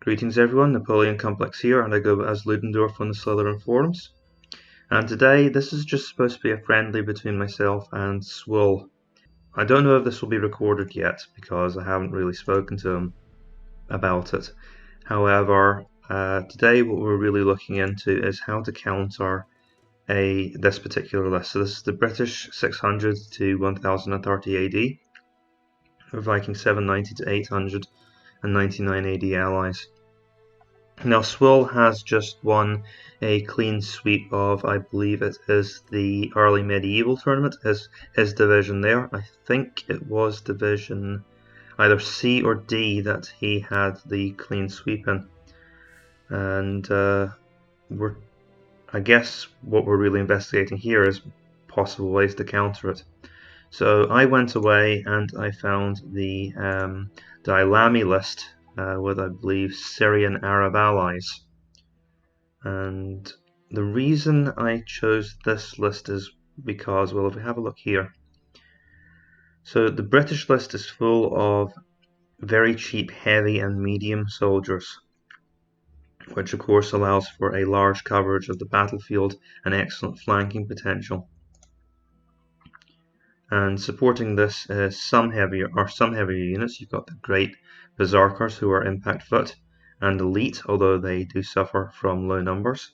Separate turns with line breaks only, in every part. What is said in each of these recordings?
Greetings everyone, Napoleon Complex here, and I go as Ludendorf on the Slytherin forums. And today, this is just supposed to be a friendly between myself and Swuul. I don't know if this will be recorded yet, because I haven't really spoken to him about it. However, today what we're really looking into is how to counter this particular list. So this is the British 600 to 1030 AD, the Viking 790 to 899 AD allies. Now Swuul has just won a clean sweep of, I believe it is the early medieval tournament, his division there. I think it was division either C or D that he had the clean sweep in. And I guess what we're really investigating here is possible ways to counter it. So I went away and I found the Dailami list with, I believe, Syrian Arab allies. And the reason I chose this list is because, well, if we have a look here. So the British list is full of very cheap heavy and medium soldiers, which of course allows for a large coverage of the battlefield and excellent flanking potential. And supporting this is some heavier units. You've got the great berserkers, who are impact foot and elite, although they do suffer from low numbers.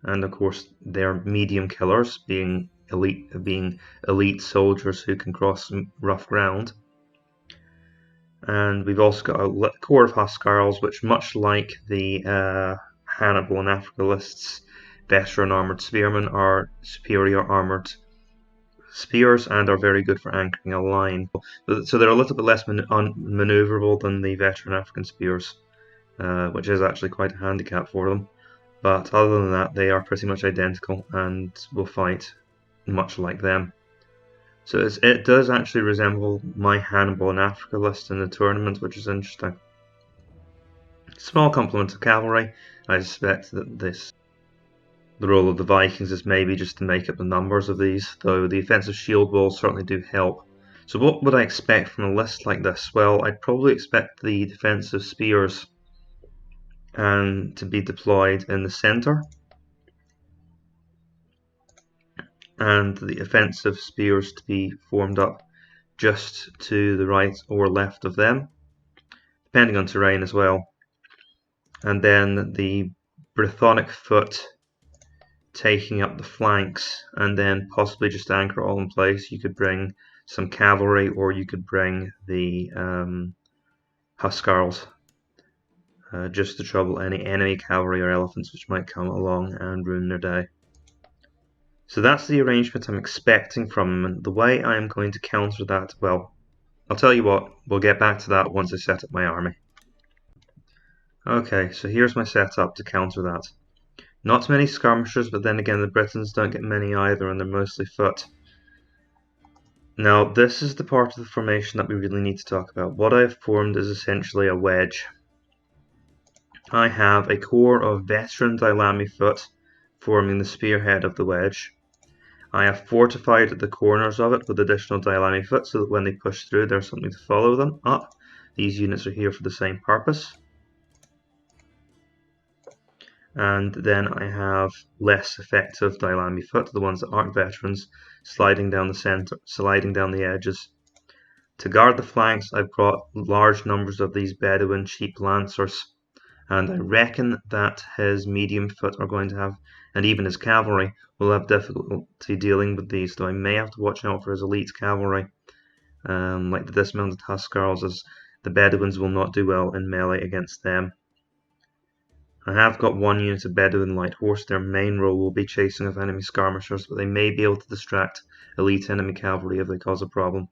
And of course, they're medium killers, being elite soldiers who can cross rough ground. And we've also got a corps of Huscarls, which, much like the Hannibal and Africa lists, veteran armored spearmen, are superior armored spears and are very good for anchoring a line. So they're a little bit less maneuverable than the veteran African spears, which is actually quite a handicap for them. But other than that, they are pretty much identical and will fight much like them. So it does actually resemble my Hannibal and Africa list in the tournament, which is interesting. Small complement of cavalry. I suspect that the role of the Vikings is maybe just to make up the numbers of these, though the offensive shield walls certainly do help. So what would I expect from a list like this? Well, I'd probably expect the defensive spears and to be deployed in the center, and the offensive spears to be formed up just to the right or left of them, depending on terrain as well. And then the brythonic foot taking up the flanks, and then possibly just anchor all in place. You could bring some cavalry, or you could bring the Huscarls, just to trouble any enemy cavalry or elephants which might come along and ruin their day. So that's the arrangement I'm expecting from them, and the way I am going to counter that, well, I'll tell you what, we'll get back to that once I set up my army. Okay, so here's my setup to counter that. Not many skirmishers, but then again the Britons don't get many either, and they're mostly foot. Now this is the part of the formation that we really need to talk about. What I've formed is essentially a wedge. I have a corps of veteran Dailami foot forming the spearhead of the wedge. I have fortified the corners of it with additional Dailami foot so that when they push through there's something to follow them up. These units are here for the same purpose. And then I have less effective Dailami foot, the ones that aren't veterans, sliding down the center, sliding down the edges. To guard the flanks, I've brought large numbers of these Bedouin cheap lancers, and I reckon that his medium foot are going to have, and even his cavalry, will have difficulty dealing with these, though I may have to watch out for his elite cavalry, like the dismounted Huscarls, as the Bedouins will not do well in melee against them. I have got one unit of Bedouin light horse. Their main role will be chasing of enemy skirmishers, but they may be able to distract elite enemy cavalry if they cause a problem.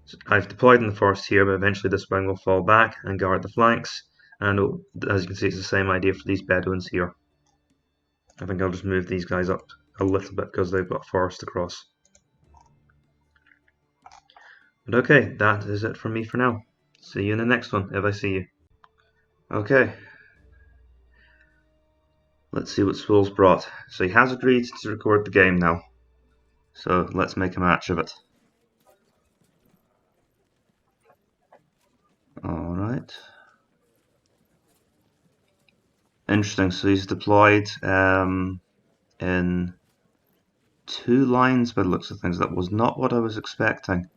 So I've deployed in the first here, but eventually this wing will fall back and guard the flanks, and as you can see, it's the same idea for these Bedouins here. I think I'll just move these guys up a little bit because they've got forest to cross. But okay, that is it from me for now. See you in the next one, if I see you. Okay. Let's see what Swuul's brought. So he has agreed to record the game now. So let's make a match of it. Alright. Interesting, so he's deployed in 2 lines by the looks of things. That was not what I was expecting,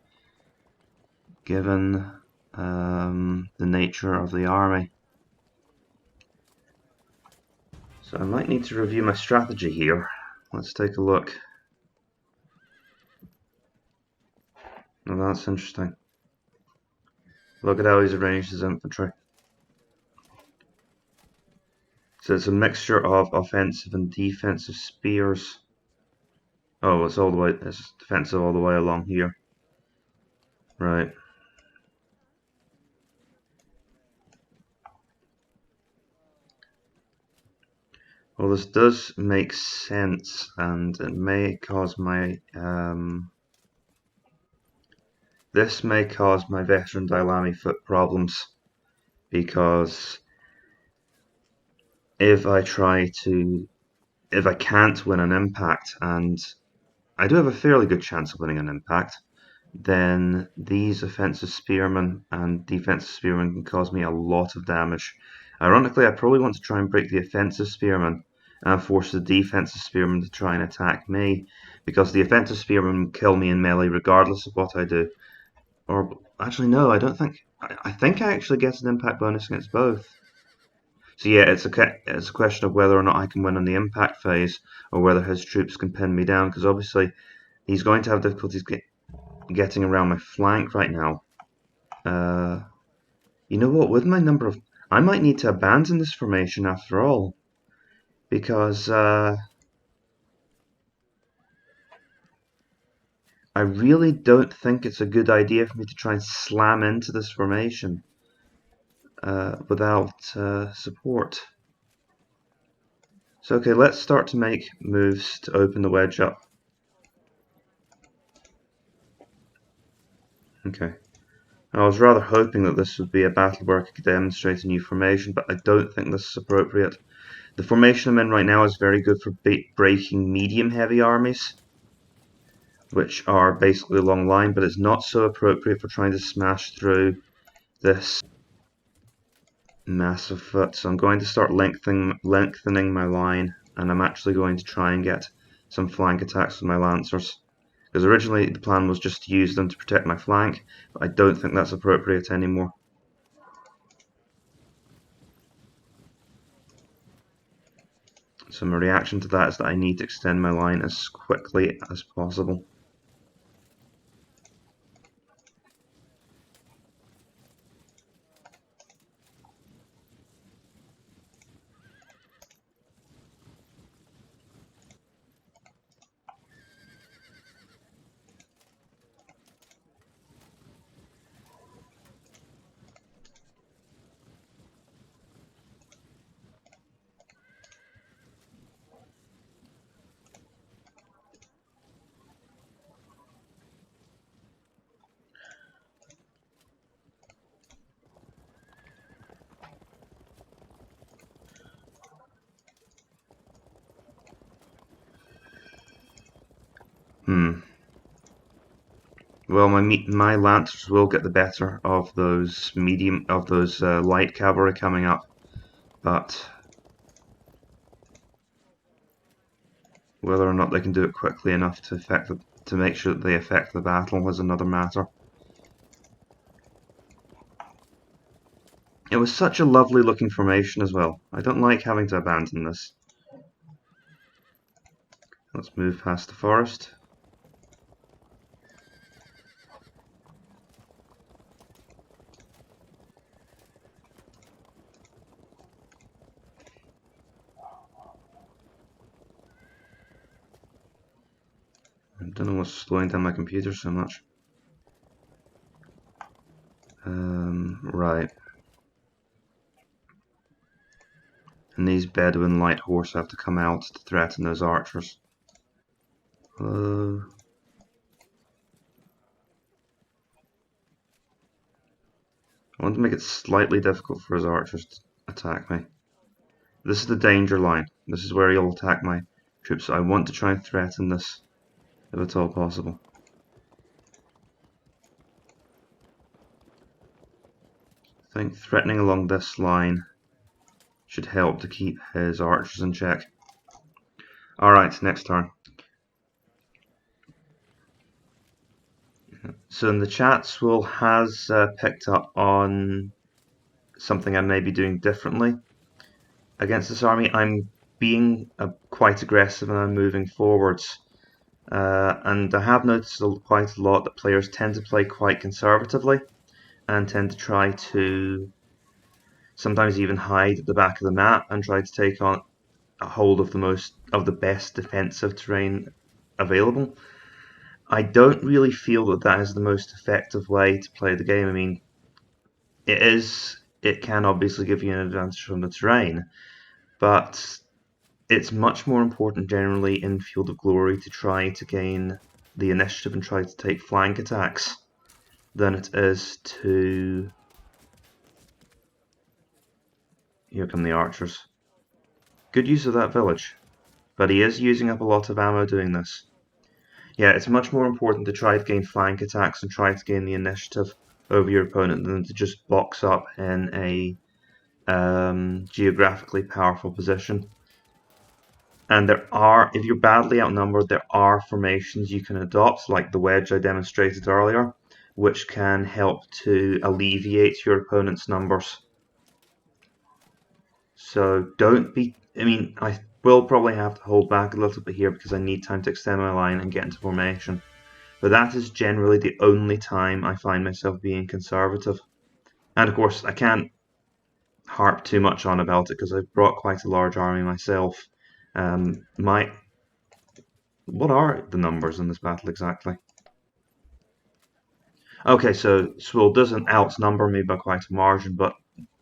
given the nature of the army. So I might need to review my strategy here. Let's take a look. Oh, that's interesting. Look at how he's arranged his infantry. So it's a mixture of offensive and defensive spears. Oh, it's defensive all the way along here. Right. Well, this does make sense, and it may cause my this may cause my veteran Dailami foot problems, because if I can't win an impact, and I do have a fairly good chance of winning an impact, then these offensive spearmen and defensive spearmen can cause me a lot of damage. Ironically, I probably want to try and break the offensive spearmen and force the defensive spearmen to try and attack me, because the offensive spearmen kill me in melee regardless of what I do. Or actually, no, I don't think. I think I actually get an impact bonus against both. So yeah, it's a question of whether or not I can win on the impact phase, or whether his troops can pin me down, because obviously he's going to have difficulties getting around my flank right now. You know what? With my number of, I might need to abandon this formation after all, because I really don't think it's a good idea for me to try and slam into this formation without support. So okay, let's start to make moves to open the wedge up. Okay. I was rather hoping that this would be a battle where I could demonstrate a new formation, but I don't think this is appropriate. The formation I'm in right now is very good for breaking medium-heavy armies, which are basically a long line, but it's not so appropriate for trying to smash through this massive foot. So I'm going to start lengthening my line, and I'm actually going to try and get some flank attacks with my lancers. Because originally the plan was just to use them to protect my flank, but I don't think that's appropriate anymore. So my reaction to that is that I need to extend my line as quickly as possible. Well, my lancers will get the better of those light cavalry coming up, but whether or not they can do it quickly enough to make sure that they affect the battle is another matter. It was such a lovely looking formation as well. I don't like having to abandon this. Let's move past the forest. I don't know what's slowing down my computer so much. Right. And these Bedouin light horse have to come out to threaten those archers. Hello. I want to make it slightly difficult for his archers to attack me. This is the danger line. This is where he'll attack my troops. So I want to try and threaten this if at all possible. I think threatening along this line should help to keep his archers in check. Alright, next turn. So in the chat, Swuul has picked up on something I may be doing differently against this army. I'm being quite aggressive and I'm moving forwards. And I have noticed quite a lot that players tend to play quite conservatively and tend to try to sometimes even hide at the back of the map and try to take on a hold of the best defensive terrain available. I don't really feel that that is the most effective way to play the game. I mean, it can obviously give you an advantage from the terrain, but it's much more important generally in Field of Glory to try to gain the initiative and try to take flank attacks than it is to... Here come the archers. Good use of that village, but he is using up a lot of ammo doing this. Yeah, it's much more important to try to gain flank attacks and try to gain the initiative over your opponent than to just box up in a geographically powerful position. And if you're badly outnumbered, there are formations you can adopt, like the wedge I demonstrated earlier, which can help to alleviate your opponent's numbers. So don't be... I mean, I will probably have to hold back a little bit here because I need time to extend my line and get into formation. But that is generally the only time I find myself being conservative. And of course, I can't harp too much on about it because I've brought quite a large army myself. What are the numbers in this battle exactly? Okay, so Swuul doesn't outnumber me by quite a margin, but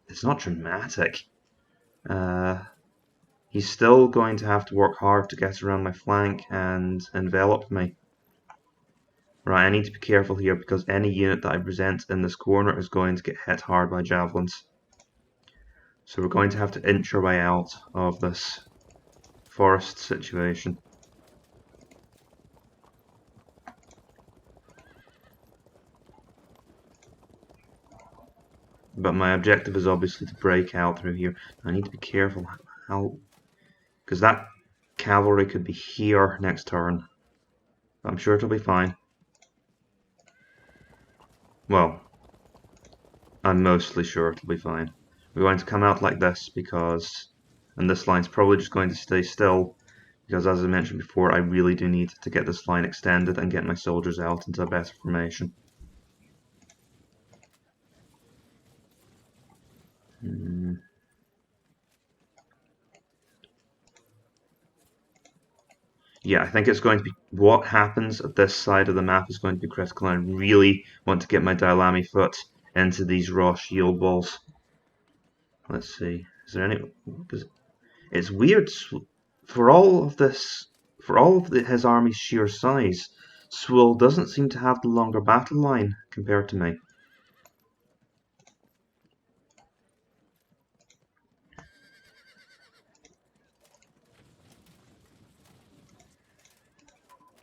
it's not dramatic. He's still going to have to work hard to get around my flank and envelop me. Right, I need to be careful here because any unit that I present in this corner is going to get hit hard by javelins. So we're going to have to inch our way out of this forest situation. But my objective is obviously to break out through here. I need to be careful how... because that cavalry could be here next turn. But I'm sure it'll be fine. Well, I'm mostly sure it'll be fine. We're going to come out like this because... and this line's probably just going to stay still because, as I mentioned before, I really do need to get this line extended and get my soldiers out into a better formation. Yeah, I think it's going to be what happens at this side of the map is going to be critical. And I really want to get my Dailami foot into these raw shield walls. Let's see. Is there any? It's weird for all of this, his army's sheer size. Swuul doesn't seem to have the longer battle line compared to me.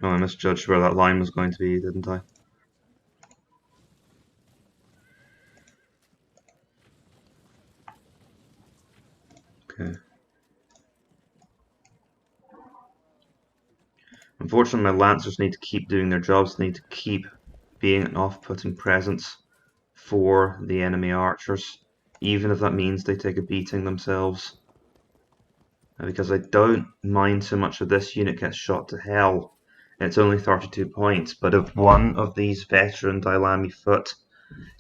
Oh, I misjudged where that line was going to be, didn't I? Okay. Unfortunately, my lancers need to keep doing their jobs. They need to keep being an off-putting presence for the enemy archers, even if that means they take a beating themselves. Because I don't mind so much if this unit gets shot to hell. It's only 32 points, but if one of these veteran Dailami foot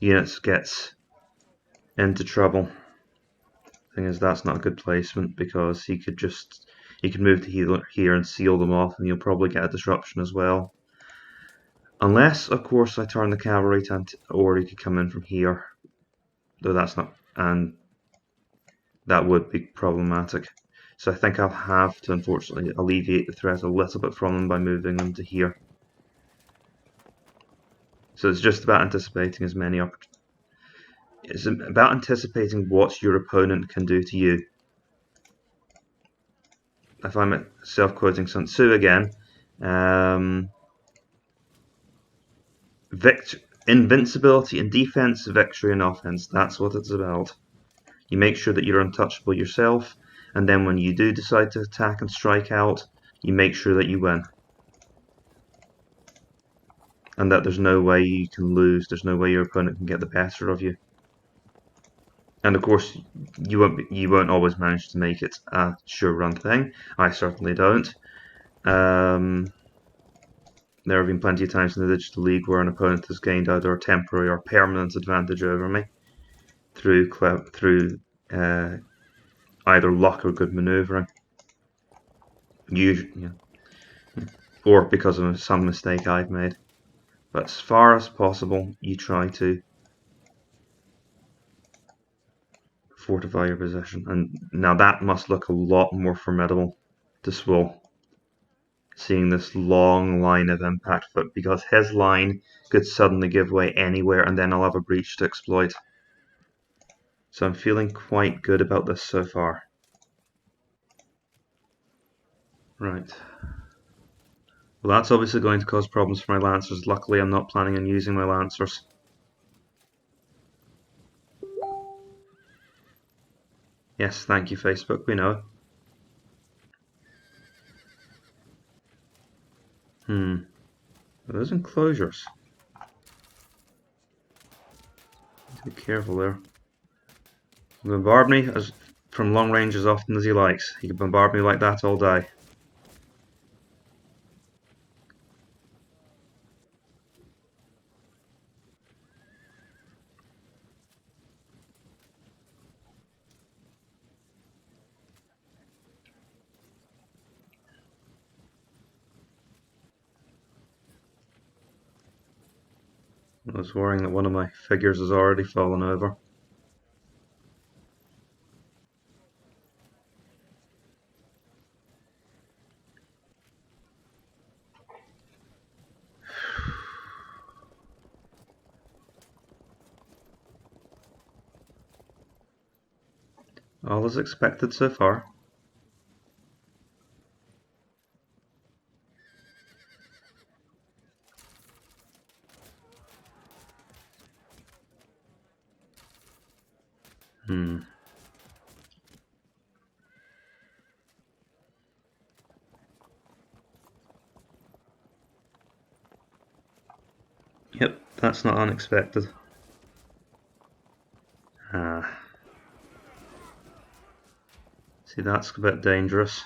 units gets into trouble, the thing is that's not a good placement because he could move to here and seal them off, and you'll probably get a disruption as well. Unless, of course, I turn the cavalry or he could come in from here, though that's not, and that would be problematic. So I think I'll have to, unfortunately, alleviate the threat a little bit from them by moving them to here. So it's just about anticipating as many opportunities. It's about anticipating what your opponent can do to you. I find myself quoting Sun Tzu again. Invincibility in defense, victory in offense. That's what it's about. You make sure that you're untouchable yourself, and then when you do decide to attack and strike out, you make sure that you win. And that there's no way you can lose, there's no way your opponent can get the better of you. And of course, you won't always manage to make it a sure run thing. I certainly don't. There have been plenty of times in the Digital League where an opponent has gained either a temporary or permanent advantage over me through either luck or good maneuvering, usually, or because of some mistake I've made. But as far as possible, you try to fortify your position. And now that must look a lot more formidable to Swuul, seeing this long line of impact foot, because his line could suddenly give way anywhere and then I'll have a breach to exploit. So I'm feeling quite good about this so far. Right. Well, that's obviously going to cause problems for my lancers. Luckily, I'm not planning on using my lancers. Yes, thank you, Facebook, we know. Are those enclosures? Be careful there. Bombard me from long range as often as he likes. He can bombard me like that all day. I was worrying that one of my figures has already fallen over. All as expected so far. Yep, that's not unexpected. See, that's a bit dangerous.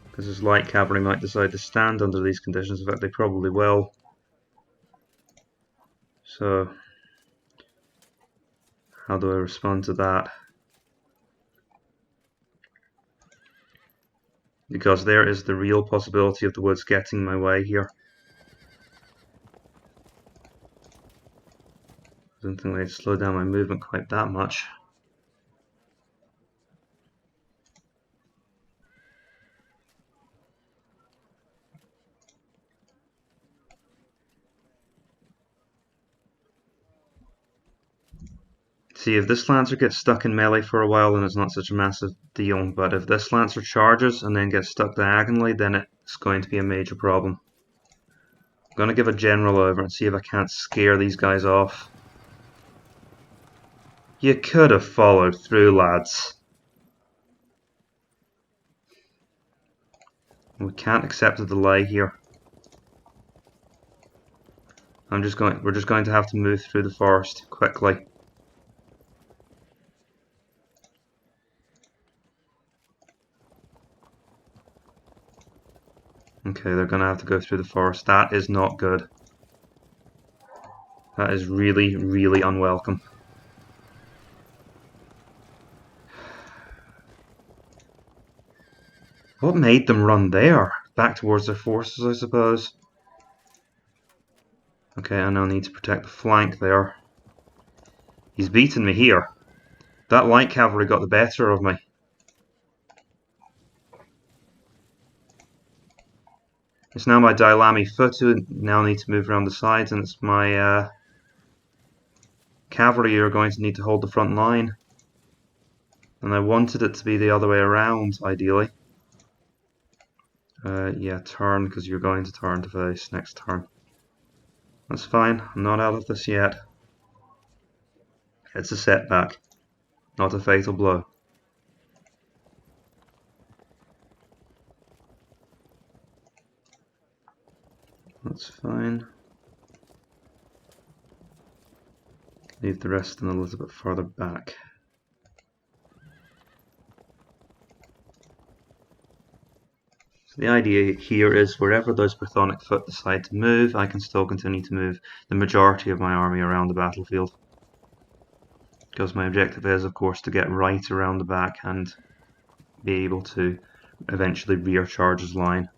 Because his light cavalry might decide to stand under these conditions. In fact, they probably will. So, how do I respond to that? Because there is the real possibility of the woods getting my way here. I don't think they'd slow down my movement quite that much. See, if this Lancer gets stuck in melee for a while, then it's not such a massive deal. But if this Lancer charges and then gets stuck diagonally, then it's going to be a major problem. I'm going to give a general over and see if I can't scare these guys off. You could have followed through, lads. We can't accept a delay here. We're just going to have to move through the forest quickly. Okay, they're going to have to go through the forest. That is not good. That is really, really unwelcome. What made them run there? Back towards their forces, I suppose. Okay, I now need to protect the flank there. He's beaten me here. That light cavalry got the better of me. It's now my Dailami foot who now need to move around the sides, and it's my cavalry who are going to need to hold the front line. And I wanted it to be the other way around, ideally. Yeah, turn, because you're going to turn to face next turn. That's fine, I'm not out of this yet. It's a setback. Not a fatal blow. That's fine. Leave the rest in a little bit further back. So the idea here is wherever those brythonic foot decide to move, I can still continue to move the majority of my army around the battlefield. Because my objective is, of course, to get right around the back and be able to eventually rear charge his line.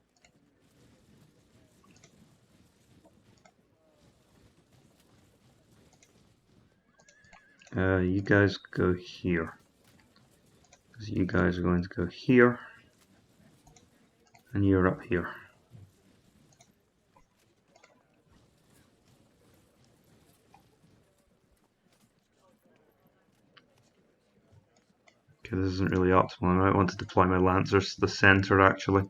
You guys go here. Because you guys are going to go here. And you're up here. Okay, this isn't really optimal. I might want to deploy my lancers to the center actually,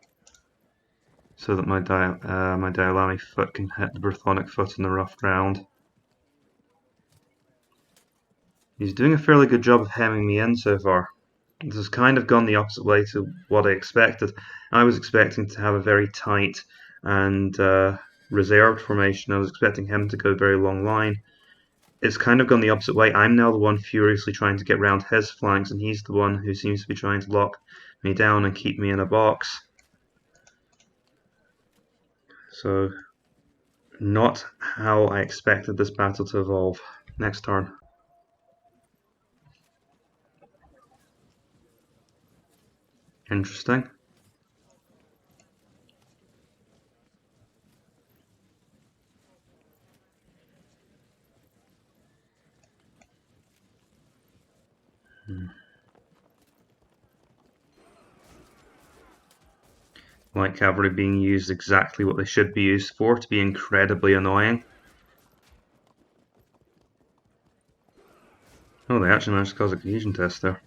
so that my Dailami foot can hit the brythonic foot in the rough ground. He's doing a fairly good job of hemming me in so far. This has kind of gone the opposite way to what I expected. I was expecting to have a very tight and reserved formation. I was expecting him to go very long line. It's kind of gone the opposite way. I'm now the one furiously trying to get round his flanks, and he's the one who seems to be trying to lock me down and keep me in a box. So, not how I expected this battle to evolve. Next turn. Interesting. Light cavalry being used exactly what they should be used for, to be incredibly annoying. Oh, they actually managed to cause a cohesion test there.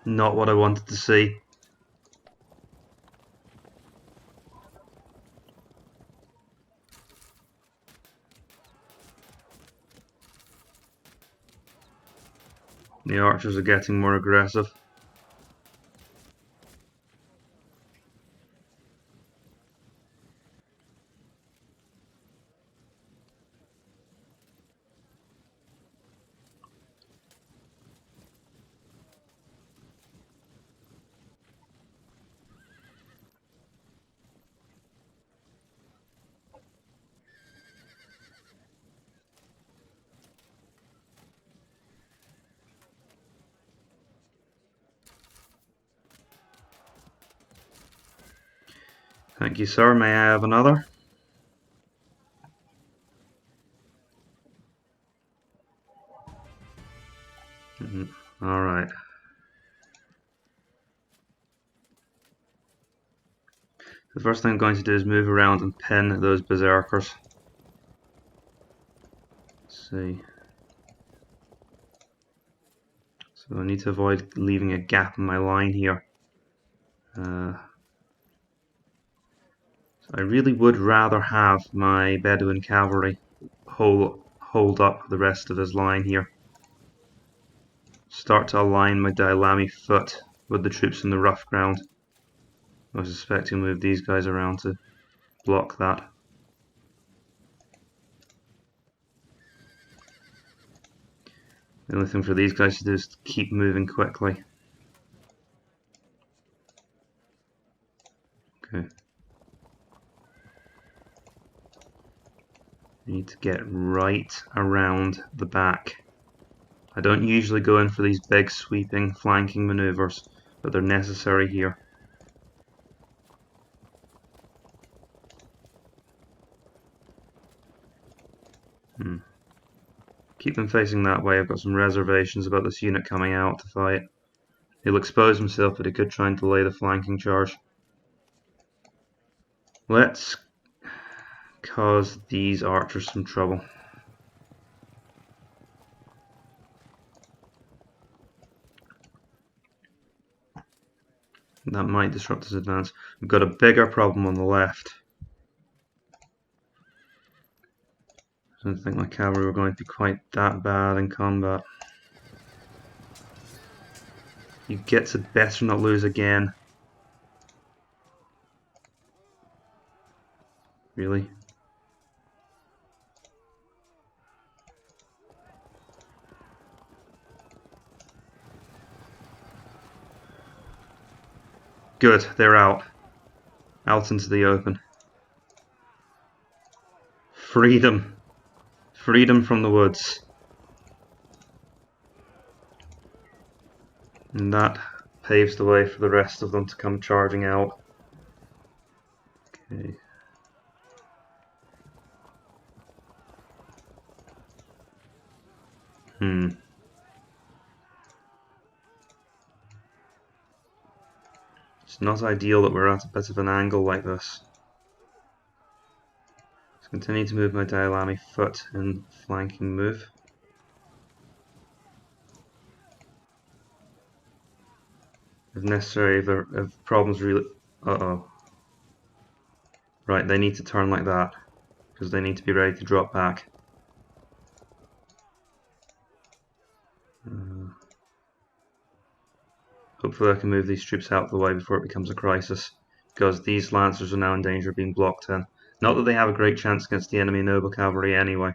Not what I wanted to see. The archers are getting more aggressive. Thank you, sir. May I have another? Alright. The first thing I'm going to do is move around and pin those berserkers. Let's see. So I need to avoid leaving a gap in my line here. So I really would rather have my Bedouin cavalry hold up the rest of his line here. Start to align my Dailami foot with the troops in the rough ground. I suspect he'll move these guys around to block that. The only thing for these guys to do is to keep moving quickly. Okay. I need to get right around the back. I don't usually go in for these big sweeping flanking maneuvers, but they're necessary here. Keep them facing that way. I've got some reservations about this unit coming out to fight. He'll expose himself, but he could try and delay the flanking charge. Let's cause these archers some trouble. That might disrupt his advance. We've got a bigger problem on the left. I don't think my cavalry were going to be quite that bad in combat. You get to better not lose again. Really? Good, they're out. Out into the open. Freedom. Freedom from the woods. And that paves the way for the rest of them to come charging out. Okay. It's not ideal that we're at a bit of an angle like this. Let's continue to move my Dailami foot in flanking move. If necessary, if problems really... Uh-oh. Right, they need to turn like that, because they need to be ready to drop back. Hopefully I can move these troops out of the way before it becomes a crisis, because these lancers are now in danger of being blocked in. Not that they have a great chance against the enemy noble cavalry anyway.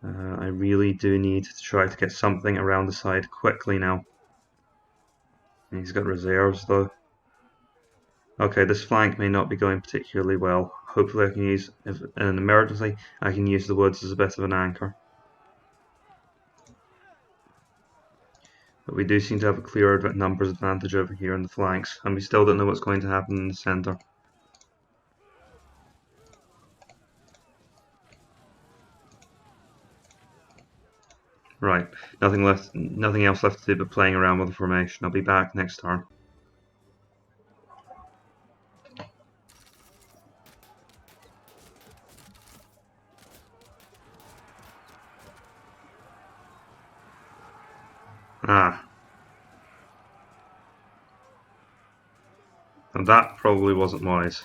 I really do need to try to get something around the side quickly now. He's got reserves though. Okay, this flank may not be going particularly well. Hopefully I can use, if in an emergency, I can use the woods as a bit of an anchor. But we do seem to have a clear numbers advantage over here in the flanks, and we still don't know what's going to happen in the centre. Right, nothing else left to do but playing around with the formation. I'll be back next turn. Ah. And that probably wasn't wise.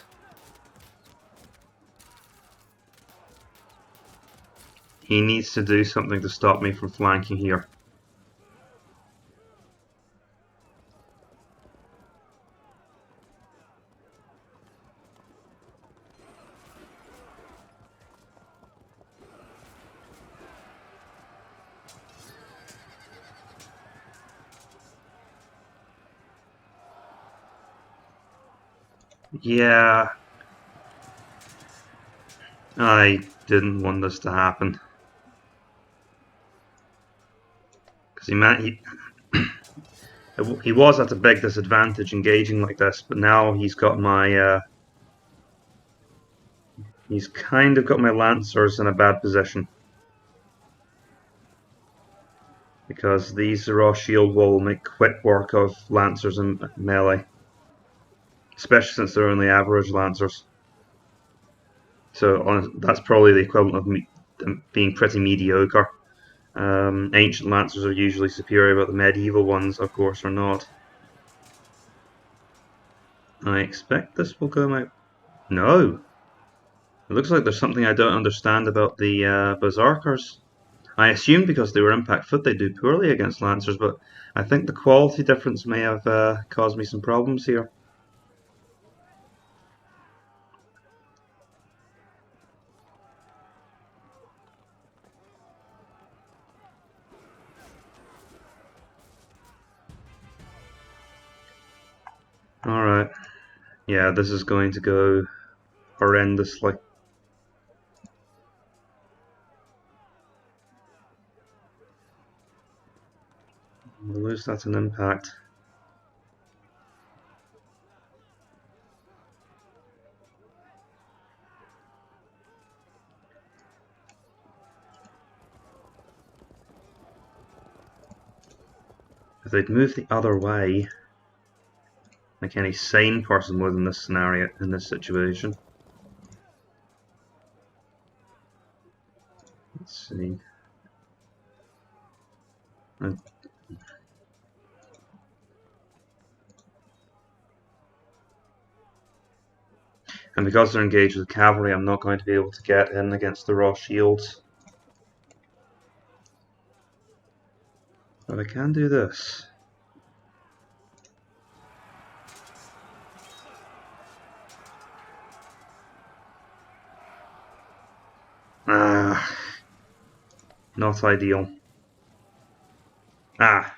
He needs to do something to stop me from flanking here. Yeah. I didn't want this to happen. Because he was at a big disadvantage engaging like this, but now he's got my he's kind of got my lancers in a bad position. Because these raw shield wall will make quick work of lancers and melee. Especially since they're only average lancers. So that's probably the equivalent of being pretty mediocre. Ancient lancers are usually superior, but the medieval ones, of course, are not. I expect this will go my... No! It looks like there's something I don't understand about the berserkers. I assumed because they were impact foot they'd do poorly against lancers, but I think the quality difference may have caused me some problems here. Alright. Yeah, this is going to go horrendously. We'll lose that in impact. If they'd moved the other way, like any sane person would in this scenario, in this situation. Let's see. And because they're engaged with cavalry, I'm not going to be able to get in against the raw shields. But I can do this. Ah, not ideal. Ah,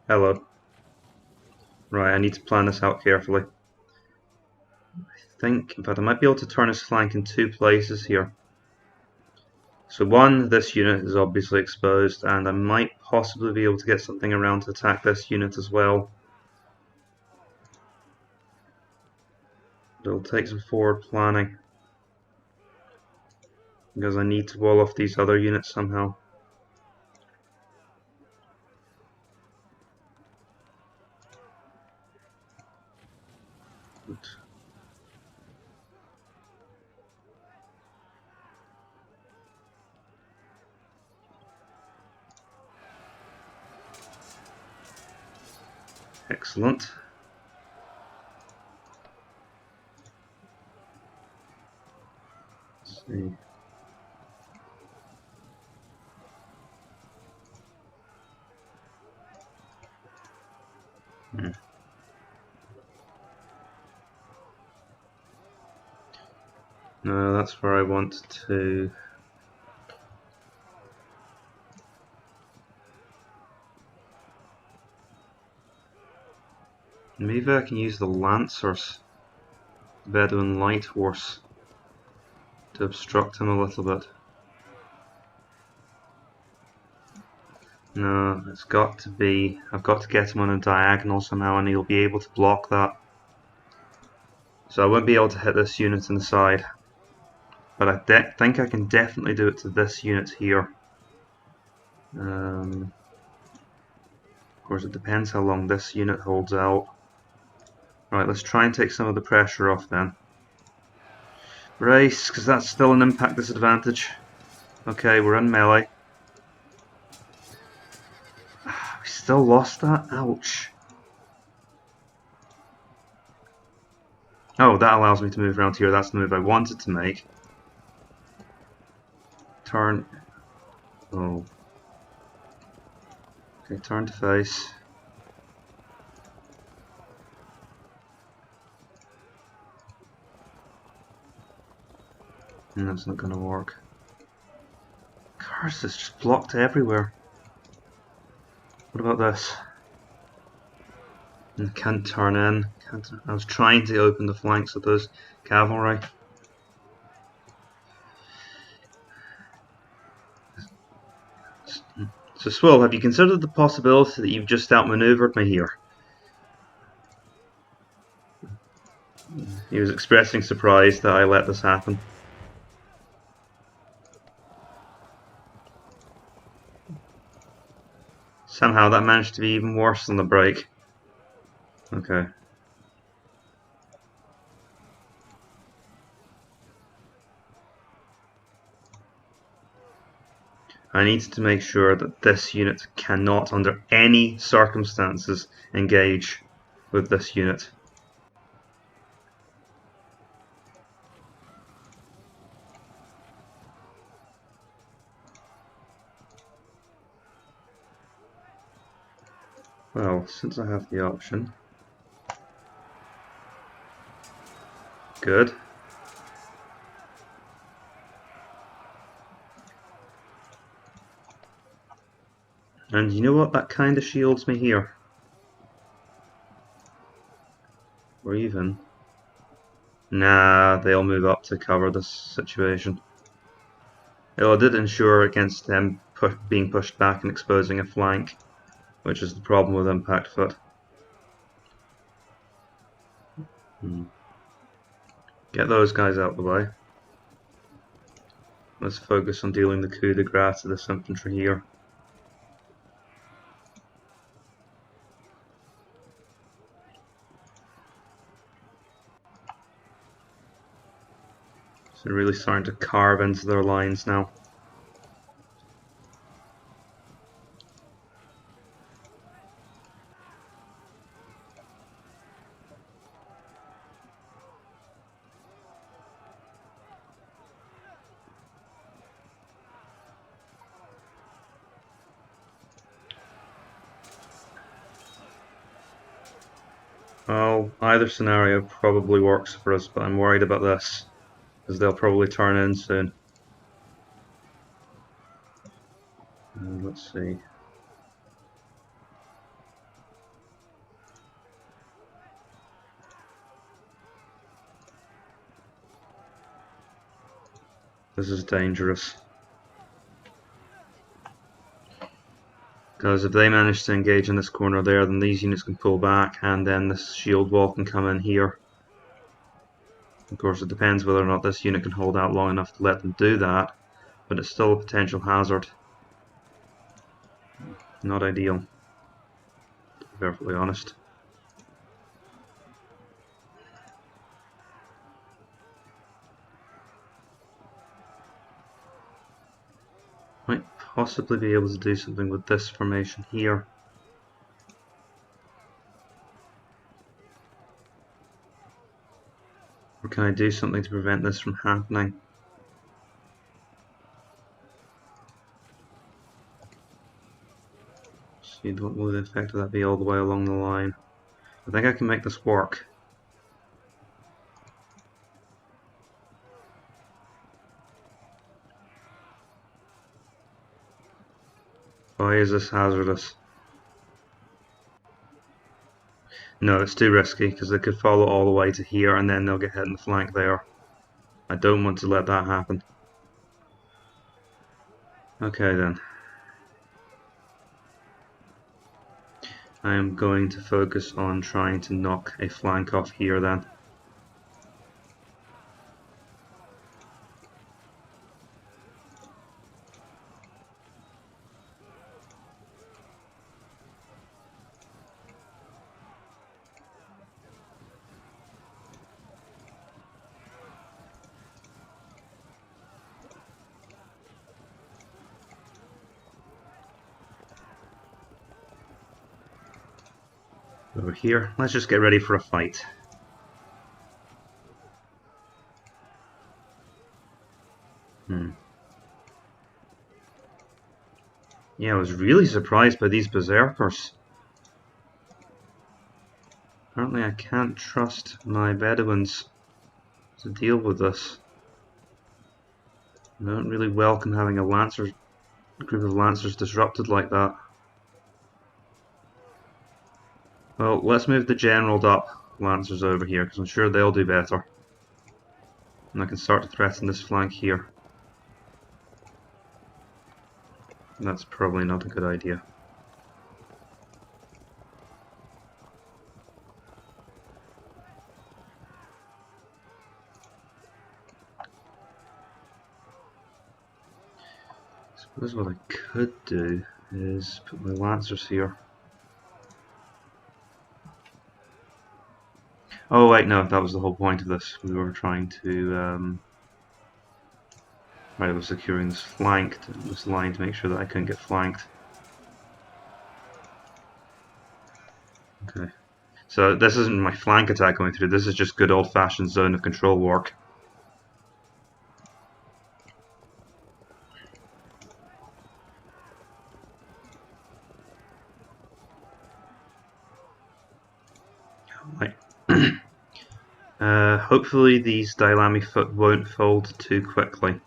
hello. Right, I need to plan this out carefully. I think, in fact, I might be able to turn his flank in 2 places here. So one, this unit is obviously exposed, and I might possibly be able to get something around to attack this unit as well. It'll take some forward planning, because I need to wall off these other units somehow. Excellent. Let's see. No, that's where I want to. Maybe I can use the Lancers, the Bedouin Light Horse, to obstruct him a little bit. No, it's got to be. I've got to get him on a diagonal somehow, and he'll be able to block that. So I won't be able to hit this unit in the side. But I think I can definitely do it to this unit here. Of course, it depends how long this unit holds out. Right, let's try and take some of the pressure off then. Brace, because that's still an impact disadvantage. Okay, we're in melee. We still lost that? Ouch. Oh, that allows me to move around here. That's the move I wanted to make. Turn. Oh. Okay, turn to face. And that's not going to work. Curse, it's just blocked everywhere. What about this? And can't turn in. I was trying to open the flanks of those cavalry. So Swuul, have you considered the possibility that you've just outmaneuvered me here? He was expressing surprise that I let this happen. Somehow that managed to be even worse than the break. Okay. I need to make sure that this unit cannot, under any circumstances, engage with this unit. Well, since I have the option. Good. And you know what? That kind of shields me here. Or even. Nah, they'll move up to cover this situation. It did ensure against them being pushed back and exposing a flank, which is the problem with impact foot. Get those guys out of the way. Let's focus on dealing the coup de grace to this infantry here. So they're really starting to carve into their lines now. Oh, either scenario probably works for us, but I'm worried about this, because they'll probably turn in soon. Let's see. This is dangerous. Because if they manage to engage in this corner there, then these units can pull back, and then this shield wall can come in here. Of course, it depends whether or not this unit can hold out long enough to let them do that, but it's still a potential hazard. Not ideal, to be perfectly honest. Might possibly be able to do something with this formation here. Or can I do something to prevent this from happening? See, what will the effect of that be all the way along the line? I think I can make this work. Why is this hazardous? No, it's too risky, because they could follow all the way to here and then they'll get hit in the flank there. I don't want to let that happen. Okay then. I am going to focus on trying to knock a flank off here then. Over here, let's just get ready for a fight. Yeah, I was really surprised by these berserkers. Apparently I can't trust my Bedouins to deal with this. I don't really welcome having a group of lancers disrupted like that. Well, let's move the generaled up lancers over here, because I'm sure they'll do better. And I can start to threaten this flank here. That's probably not a good idea. I suppose what I could do is put my lancers here. Oh wait, no, that was the whole point of this. We were trying to right, I was securing this line to make sure that I couldn't get flanked. Okay. So this isn't my flank attack going through, this is just good old-fashioned zone of control work. Right. Hopefully these Dailami foot won't fold too quickly.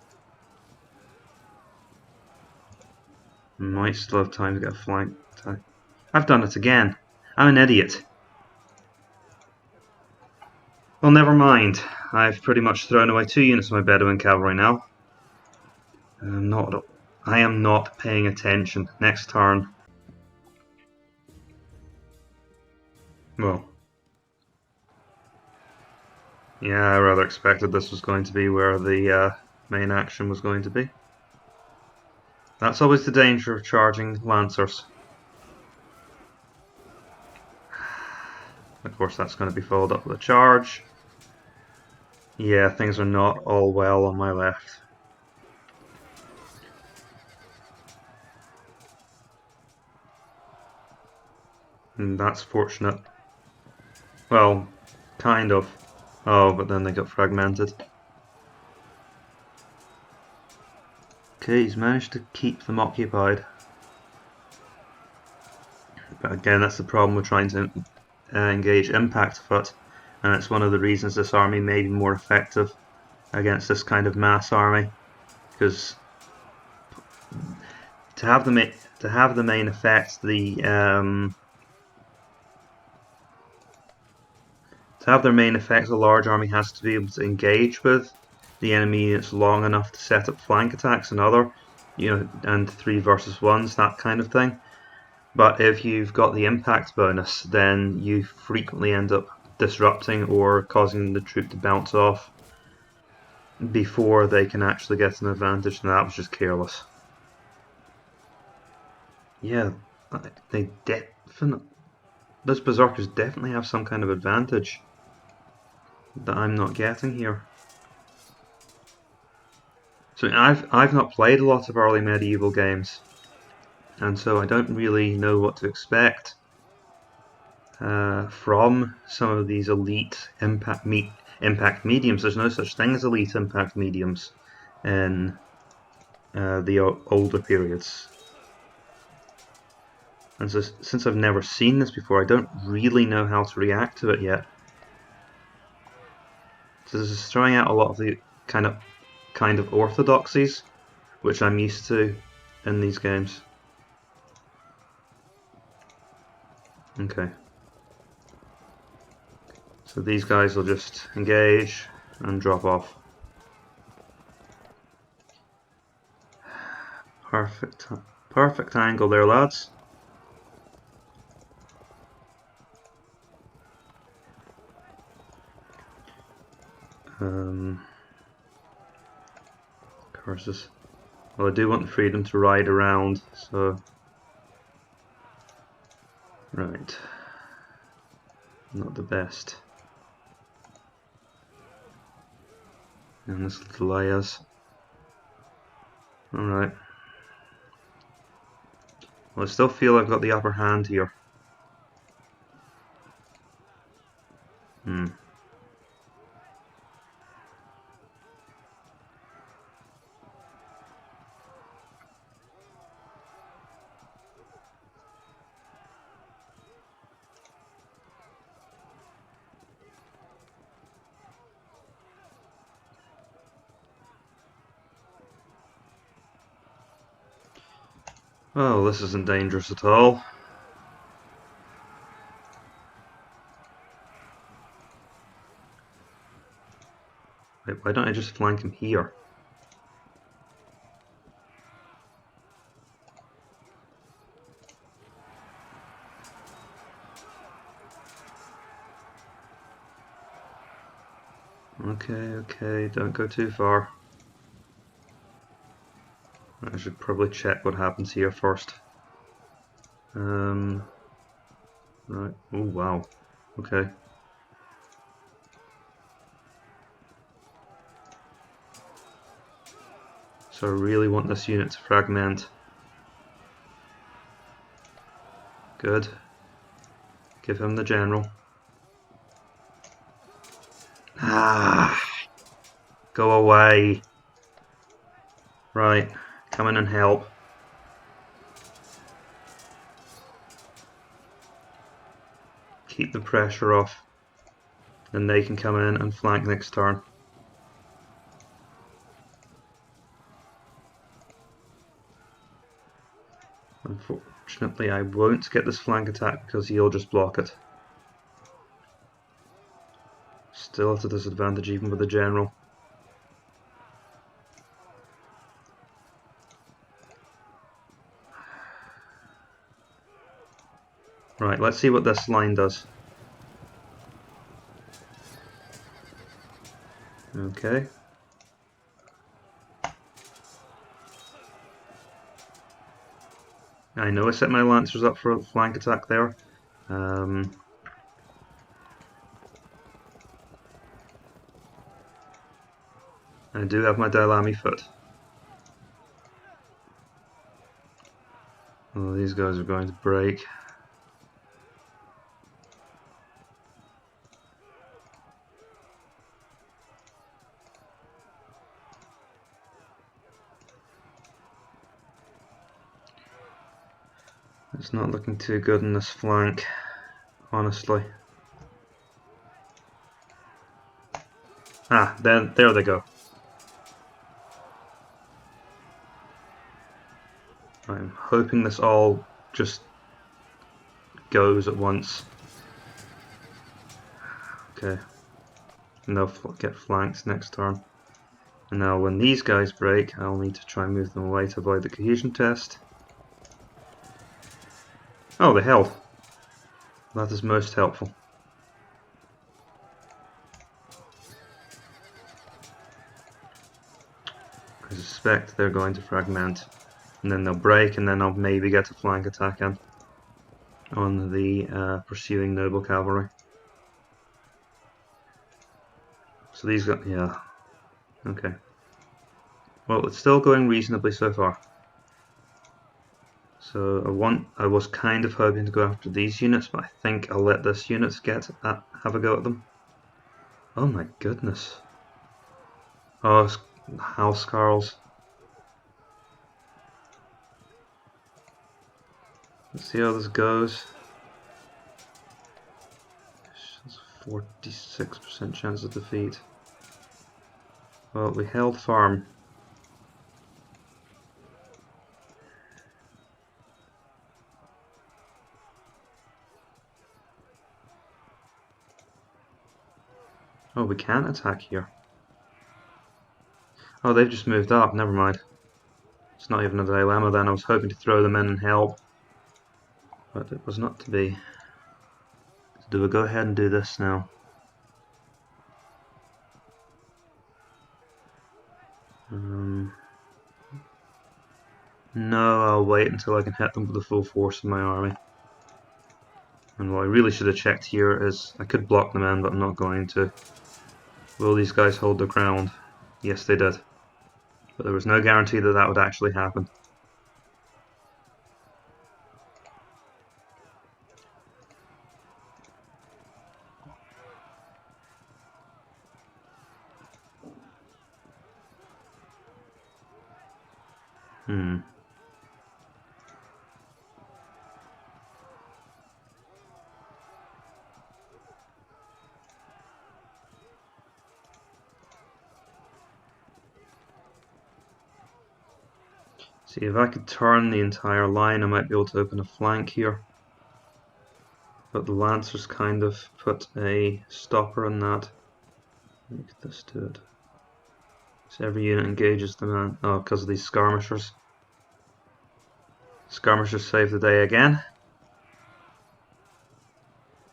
Might still have time to get a flank attack. I've done it again. I'm an idiot. Well, never mind. I've pretty much thrown away 2 units of my Bedouin cavalry now. I am not paying attention. Next turn. Well. Yeah, I rather expected this was going to be where the main action was going to be. That's always the danger of charging lancers. Of course, that's going to be followed up with a charge. Yeah, things are not all well on my left. And that's fortunate. Well, kind of. Oh, but then they got fragmented. Okay, he's managed to keep them occupied. But again, that's the problem with trying to engage impact foot, and it's one of the reasons this army may be more effective against this kind of mass army, because to have the main effect, a large army has to be able to engage with the enemy units long enough to set up flank attacks and other, and 3 versus 1s, that kind of thing. But if you've got the impact bonus, then you frequently end up disrupting or causing the troop to bounce off before they can actually get an advantage, and that was just careless. Yeah, those berserkers definitely have some kind of advantage that I'm not getting here. So I've not played a lot of early medieval games, and so I don't really know what to expect from some of these elite impact mediums. There's no such thing as elite impact mediums in the older periods. And so, since I've never seen this before, I don't really know how to react to it yet. So this is throwing out a lot of the kind of orthodoxies, which I'm used to in these games. Okay. So these guys will just engage and drop off. Perfect angle there, lads. Curses. Well, I do want the freedom to ride around, so... Right. Not the best. And this little layers. Alright. Well, I still feel I've got the upper hand here. Oh, this isn't dangerous at all. Wait, why don't I just flank him here? Okay, don't go too far. I should probably check what happens here first. Right. Oh, wow. Okay. So I really want this unit to fragment. Good. Give him the general. Ah! Go away. Right. Come in and help. Keep the pressure off. Then they can come in and flank next turn. Unfortunately, I won't get this flank attack because he'll just block it. Still at a disadvantage even with the general. Right, let's see what this line does. Okay. I know I set my lancers up for a flank attack there. I do have my Dailami foot. Oh, these guys are going to break. It's not looking too good in this flank. honestly. Ah, then there they go. I'm hoping this all just goes at once. Okay. And they'll get flanked next turn. And now when these guys break, I'll need to try and move them away to avoid the cohesion test. Oh, they held. That is most helpful. I suspect they're going to fragment. And then they'll break, and then I'll maybe get a flank attack in on the pursuing noble cavalry. So these got, yeah, okay. Well, it's still going reasonably so far. So I was kind of hoping to go after these units, but I think I'll let this unit have a go at them. Oh my goodness. Oh, house Carls. Let's see how this goes. 46% chance of defeat. Well, we held farm. Oh, we can't attack here. Oh, they've just moved up, never mind. It's not even a dilemma then, I was hoping to throw them in and help. But it was not to be. So do we go ahead and do this now? No, I'll wait until I can hit them with the full force of my army. And what I really should have checked here is, I could block them in, but I'm not going to. Will these guys hold their ground? Yes, they did. But there was no guarantee that that would actually happen. See, if I could turn the entire line, I might be able to open a flank here. But the Lancers kind of put a stopper on that. Make this do it. So every unit engages the man. Oh, because of these skirmishers. Skirmishers save the day again.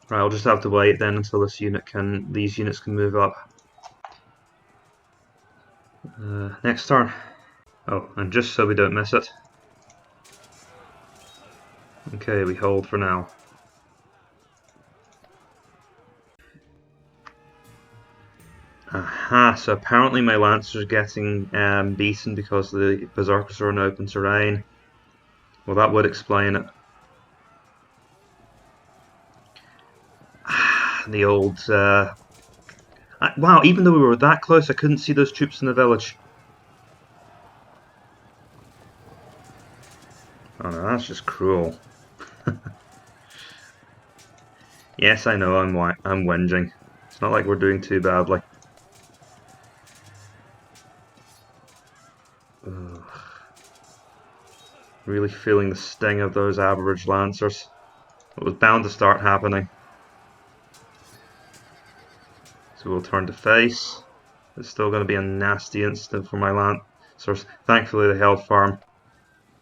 Right, I'll just have to wait then until these units can move up. Next turn. Oh, and just so we don't miss it. Okay, we hold for now. Aha, so apparently my Lancers are getting beaten because the Berserkers are in open terrain. Well, that would explain it. The old... wow, even though we were that close, I couldn't see those troops in the village. Oh no, that's just cruel. Yes, I know, I'm whinging. It's not like we're doing too badly. Ugh. Really feeling the sting of those average Lancers. It was bound to start happening. So we'll turn to face. It's still going to be a nasty instant for my Lancers. Thankfully they held farm.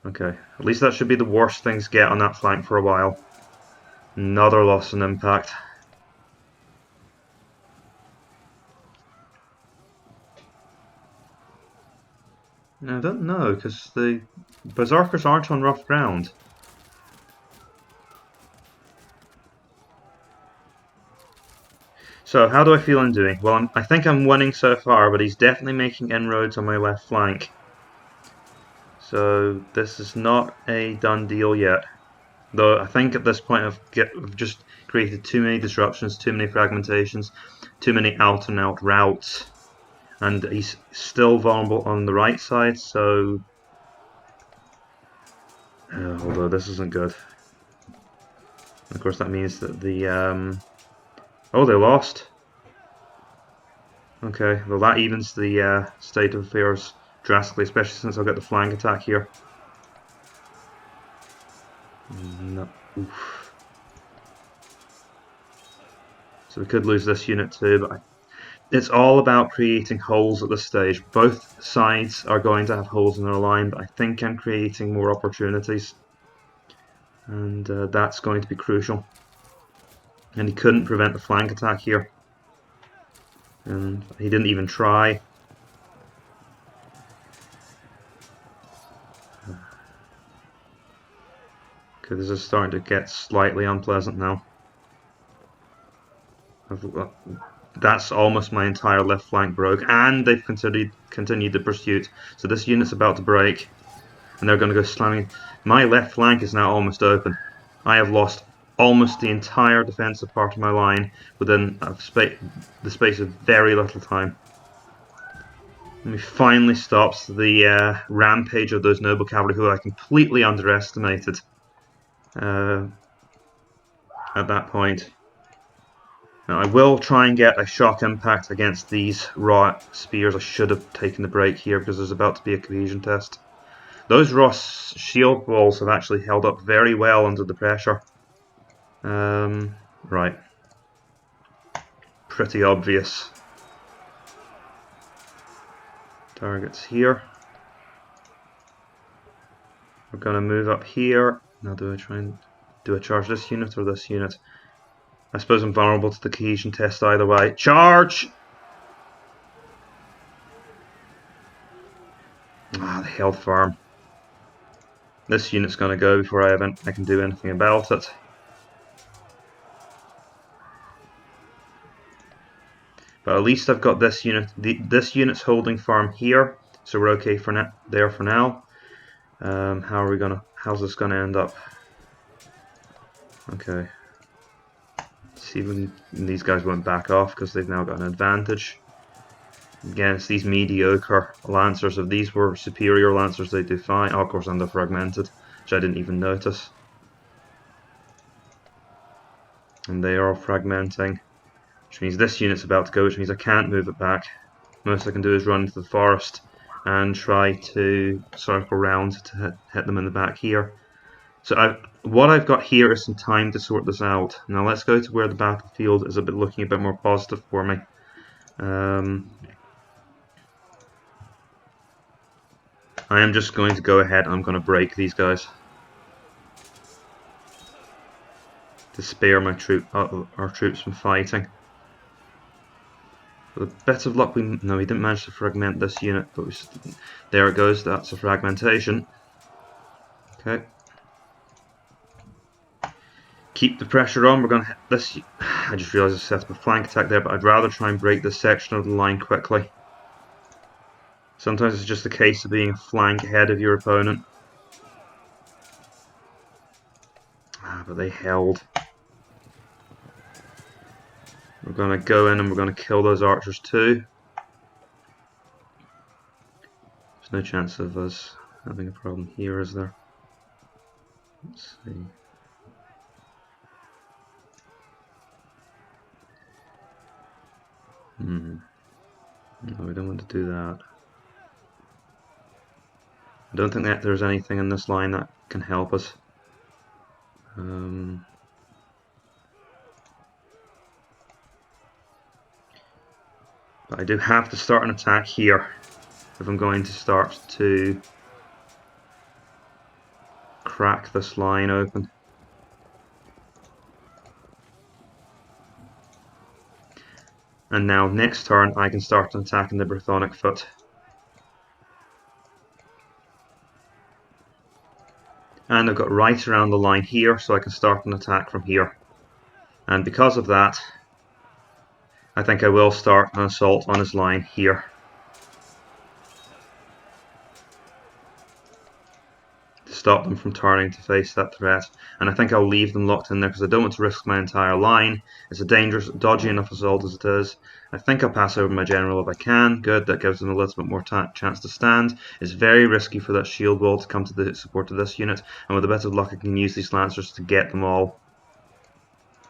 Okay, at least that should be the worst things get on that flank for a while. Another loss in impact. I don't know, because the Berserkers aren't on rough ground. So, how do I feel I'm doing? Well, I think I'm winning so far, but he's definitely making inroads on my left flank. So, this is not a done deal yet. Though, I think at this point I've just created too many disruptions, too many fragmentations, too many out and out routes. And he's still vulnerable on the right side, so... although this isn't good. Of course, that means that the oh, they lost. Okay, well that evens the state of affairs drastically, especially since I'll get the flank attack here. No. Oof. So we could lose this unit too, but it's all about creating holes at this stage. Both sides are going to have holes in their line, but I think I'm creating more opportunities. And that's going to be crucial. And he couldn't prevent the flank attack here. And he didn't even try. Okay, this is starting to get slightly unpleasant now. That's almost my entire left flank broke, and they've continued the pursuit. So this unit's about to break, and they're going to go slamming. My left flank is now almost open. I have lost almost the entire defensive part of my line within the space of very little time. And he finally stops the rampage of those noble cavalry, who I completely underestimated at that point. Now I will try and get a shock impact against these raw spears. I should have taken the break here because there's about to be a cohesion test. Those raw shield walls have actually held up very well under the pressure. Right. Pretty obvious. Targets here. We're going to move up here. Now do I charge this unit or this unit? I suppose I'm vulnerable to the cohesion test either way. Charge! Ah, the held farm. This unit's going to go before I can do anything about it. But at least I've got this unit. This unit's holding farm here, so we're okay for now. How's this gonna end up? Okay. See when these guys won't back off because they've now got an advantage. Again, it's these mediocre lancers. If these were superior lancers, they'd do fine. Oh, of course, they're fragmented, which I didn't even notice. And they are fragmenting. Which means this unit's about to go, which means I can't move it back. Most I can do is run into the forest and try to circle round to hit them in the back here. So what I've got here is some time to sort this out. Now let's go to where the battlefield is looking a bit more positive for me. I am just going to go ahead and I'm going to break these guys. To spare my our troops from fighting. With a bit of luck, we didn't manage to fragment this unit, but there it goes. That's a fragmentation. Okay. Keep the pressure on. We're going to hit this. I just realised I set up a flank attack there, but I'd rather try and break this section of the line quickly. Sometimes it's just a case of being a flank ahead of your opponent. But they held. We're going to go in and we're going to kill those archers too. There's no chance of us having a problem here, is there? Let's see. No, we don't want to do that. I don't think that there's anything in this line that can help us. But I do have to start an attack here if I'm going to start to crack this line open. And now next turn I can start an attack in the brythonic foot. And I've got right around the line here, so I can start an attack from here. And because of that, I think I will start an assault on his line here. To stop them from turning to face that threat. And I think I'll leave them locked in there because I don't want to risk my entire line. It's a dangerous, dodgy enough assault as it is. I think I'll pass over my general if I can. Good, that gives them a little bit more chance to stand. It's very risky for that shield wall to come to the support of this unit. And with a bit of luck I can use these lancers to get them all.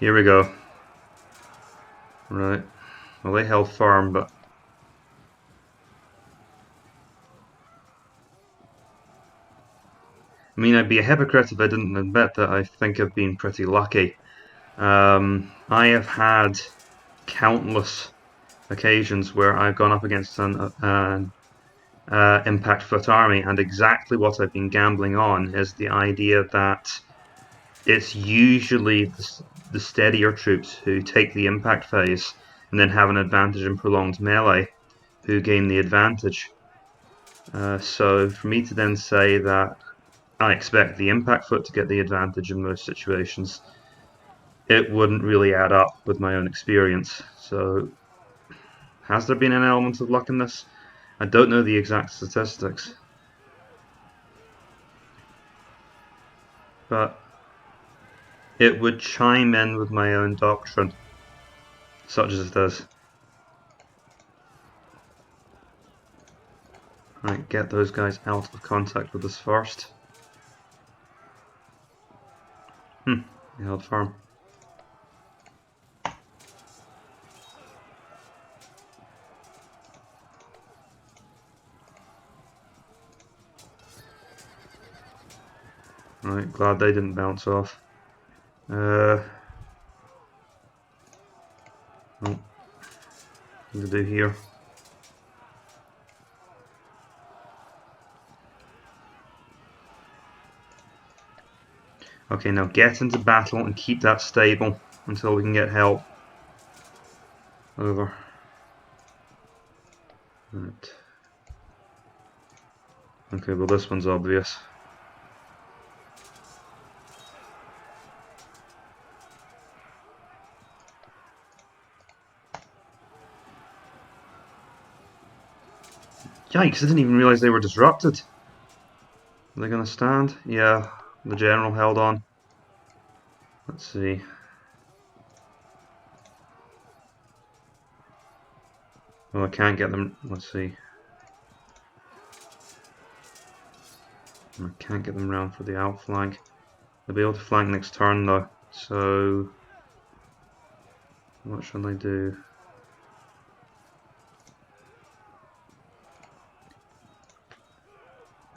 Here we go. Right. Well, they held firm, but... I mean, I'd be a hypocrite if I didn't admit that I think I've been pretty lucky. I have had countless occasions where I've gone up against an impact foot army, and exactly what I've been gambling on is the idea that it's usually the steadier troops who take the impact phase and then have an advantage in prolonged melee who gain the advantage. So for me to then say that I expect the impact foot to get the advantage in most situations, it wouldn't really add up with my own experience. So has there been an element of luck in this? I don't know the exact statistics, but it would chime in with my own doctrine, such as it is. Right, get those guys out of contact with us first. They held firm. Right, glad they didn't bounce off. What to do here? Okay, now get into battle and keep that stable until we can get help. Over. Right. Okay, well this one's obvious. Yikes, I didn't even realise they were disrupted. Are they going to stand? Yeah, the general held on. Let's see. Well, I can't get them. Let's see. I can't get them round for the outflank. They'll be able to flank next turn though. So, what shall I do?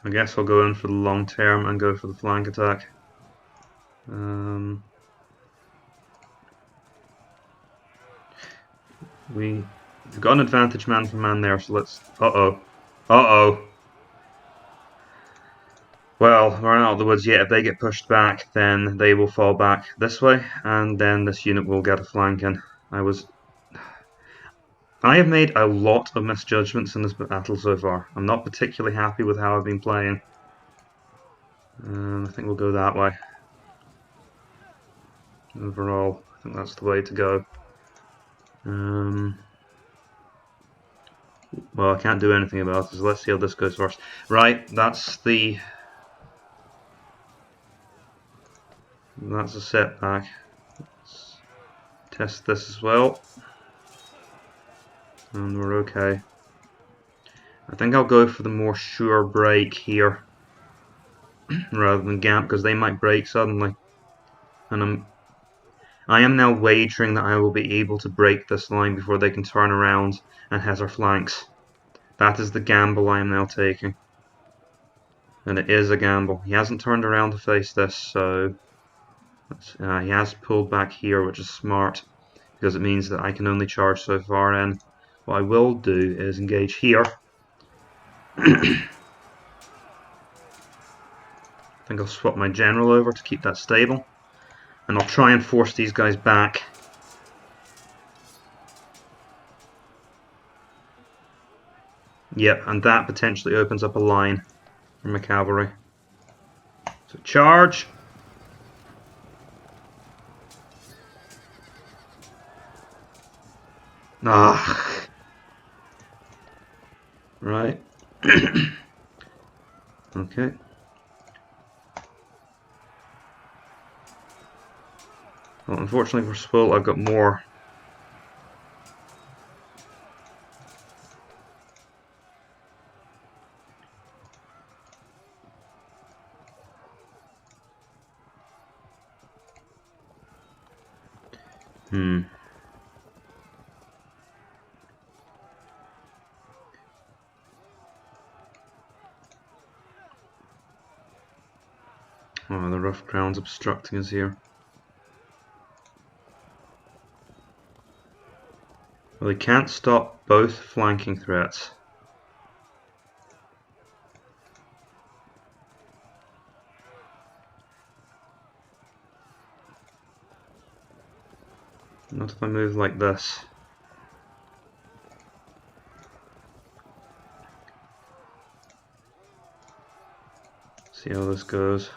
I guess I'll go in for the long term and go for the flank attack. We've got an advantage man for man there, so let's... Uh-oh. Uh-oh. Well, we're not out of the woods yet. If they get pushed back, then they will fall back this way, and then this unit will get a flank in. I have made a lot of misjudgments in this battle so far. I'm not particularly happy with how I've been playing. I think we'll go that way. Overall, I think that's the way to go. Well, I can't do anything about it, so let's see how this goes first. Right, that's a setback. Let's test this as well. And we're okay. I think I'll go for the more sure break here rather than gap, because they might break suddenly. And I am now wagering that I will be able to break this line before they can turn around and hit our flanks. That is the gamble I am now taking. And it is a gamble. He hasn't turned around to face this, so he has pulled back here, which is smart, because it means that I can only charge so far in. What I will do is engage here. I think I'll swap my general over to keep that stable. And I'll try and force these guys back. Yep, and that potentially opens up a line for my cavalry. So charge! Ah! Right. Okay. Well, unfortunately for Swuul, I've got more. Hmm. Oh, the rough ground's obstructing us here. Well, they can't stop both flanking threats. Not if I move like this. See how this goes.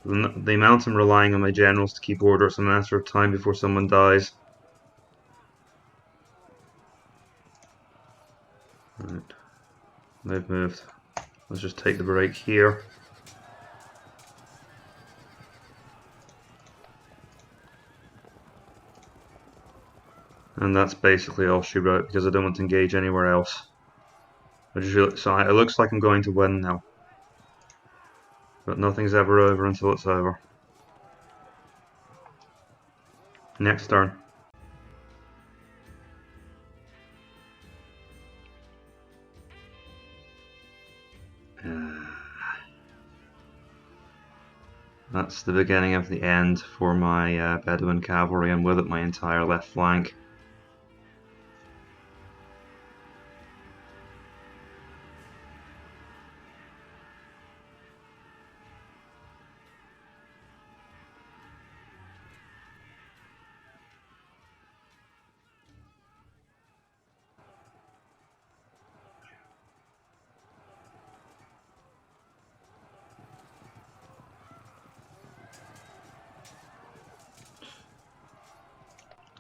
The amount I'm relying on my generals to keep order, it's a matter of time before someone dies. Right. They've moved. Let's just take the break here. And that's basically all she wrote, because I don't want to engage anywhere else. So it looks like I'm going to win now. But nothing's ever over until it's over. Next turn. That's the beginning of the end for my Bedouin cavalry, and with it my entire left flank.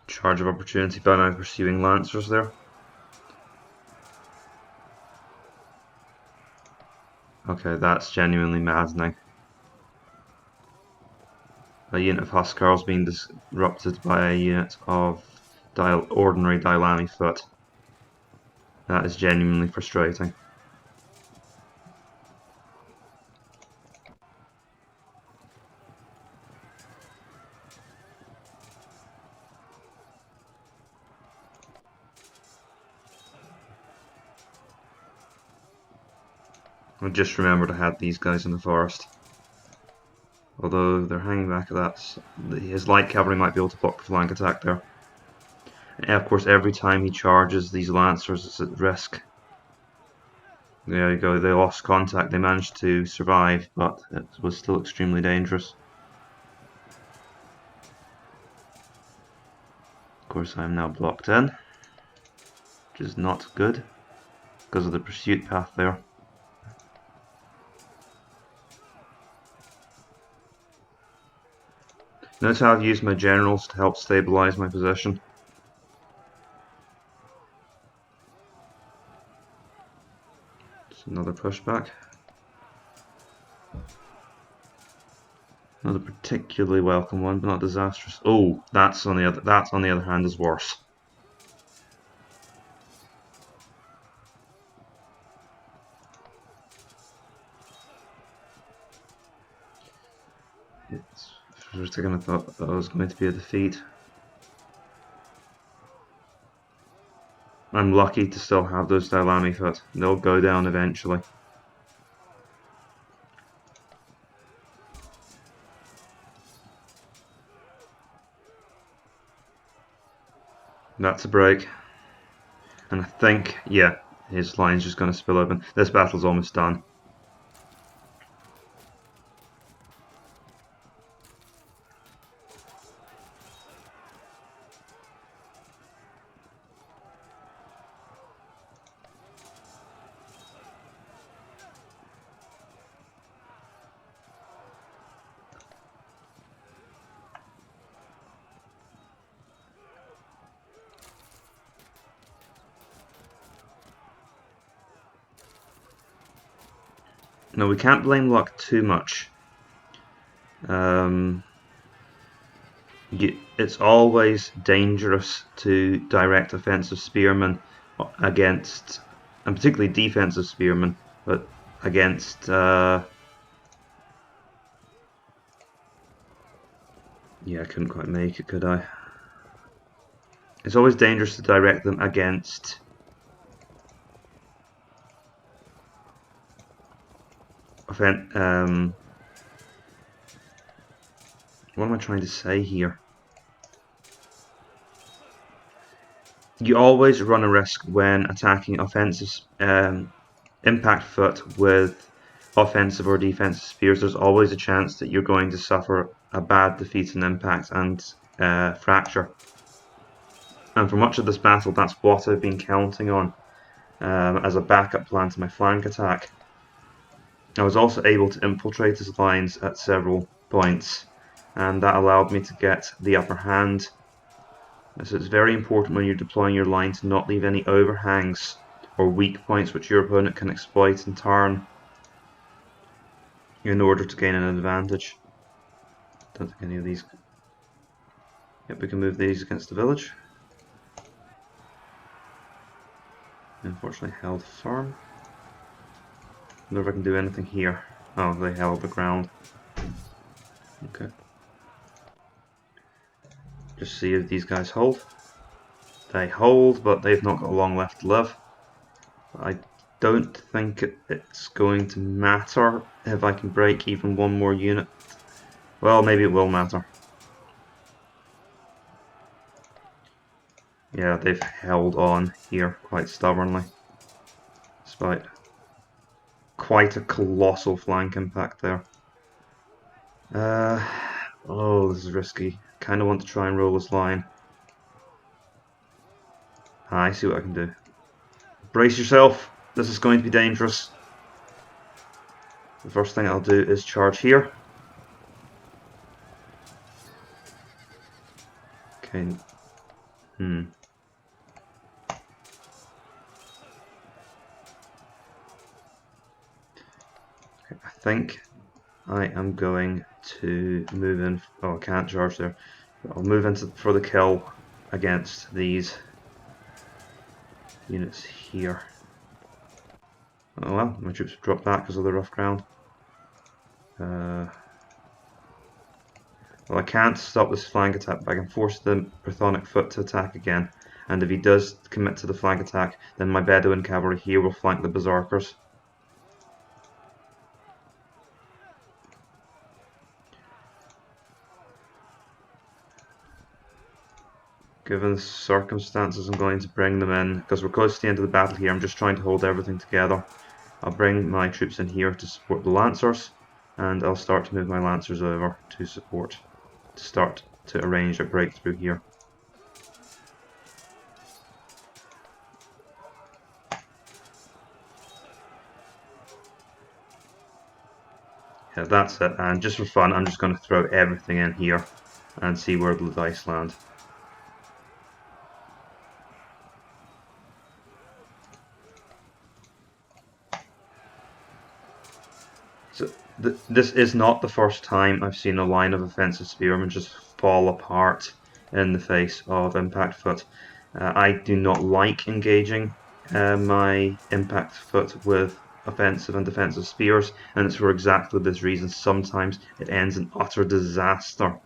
Charge of opportunity by my pursuing lancers there. Okay, that's genuinely maddening. A unit of Huskarls being disrupted by a unit of ordinary Dailami foot. That is genuinely frustrating. I just remembered I had these guys in the forest. Although they're hanging back at that, his light cavalry might be able to block the flank attack there. And of course, every time he charges these lancers, it's at risk. There you go, they lost contact, they managed to survive, but it was still extremely dangerous. Of course, I'm now blocked in, which is not good, because of the pursuit path there. Notice how I've used my generals to help stabilize my position. Just another pushback. Not a particularly welcome one, but not disastrous. Oh, that on the other hand is worse. For a second I thought that was going to be a defeat. I'm lucky to still have those Dailami foot. They'll go down eventually. That's a break. And I think, yeah, his line's just going to spill open. This battle's almost done. No, we can't blame luck too much. It's always dangerous to direct offensive spearmen against, and particularly defensive spearmen, but against Yeah, I couldn't quite make it, could I? It's always dangerous to direct them against what am I trying to say here? You always run a risk when attacking offensive impact foot with offensive or defensive spears. There's always a chance that you're going to suffer a bad defeat in impact and fracture. And for much of this battle, that's what I've been counting on as a backup plan to my flank attack. I was also able to infiltrate his lines at several points, and that allowed me to get the upper hand. So it's very important when you're deploying your line to not leave any overhangs or weak points which your opponent can exploit in turn in order to gain an advantage. Don't think any of these... Yep, we can move these against the village. Unfortunately held firm. I wonder if I can do anything here. Oh, they held the ground. Okay. Just see if these guys hold. They hold, but they've not got long left to live. I don't think it's going to matter if I can break even one more unit. Well, maybe it will matter. Yeah, they've held on here quite stubbornly, despite quite a colossal flank impact there. Oh, this is risky. Kind of want to try and roll this line. I see what I can do. Brace yourself. This is going to be dangerous. The first thing I'll do is charge here. Okay. I think I am going to move in. Oh, I can't charge there. I'll move into for the kill against these units here. Oh well, my troops have dropped back because of the rough ground. Well, I can't stop this flank attack, but I can force the brythonic foot to attack again. And if he does commit to the flank attack, then my Bedouin cavalry here will flank the berserkers. Given the circumstances, I'm going to bring them in, because we're close to the end of the battle here. I'm just trying to hold everything together. I'll bring my troops in here to support the lancers, and I'll start to move my lancers over to support, to start to arrange a breakthrough here. Yeah, that's it, and just for fun, I'm just going to throw everything in here and see where the dice land. So this is not the first time I've seen a line of offensive spearmen just fall apart in the face of impact foot. I do not like engaging my impact foot with offensive and defensive spears, and it's for exactly this reason. Sometimes it ends in utter disaster.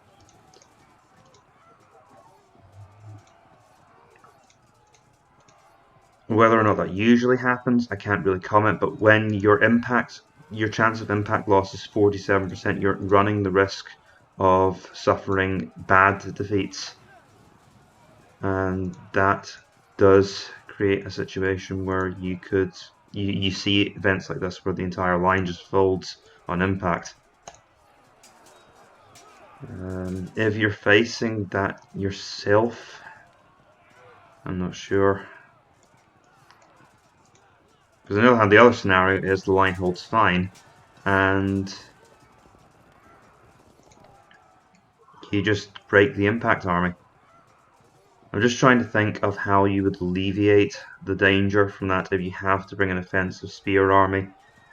Whether or not that usually happens, I can't really comment, but when your chance of impact loss is 47%, you're running the risk of suffering bad defeats. And that does create a situation where you see events like this where the entire line just folds on impact. If you're facing that yourself, I'm not sure. Because on the other hand, the other scenario is the line holds fine, and you just break the impact army. I'm just trying to think of how you would alleviate the danger from that if you have to bring an offensive spear army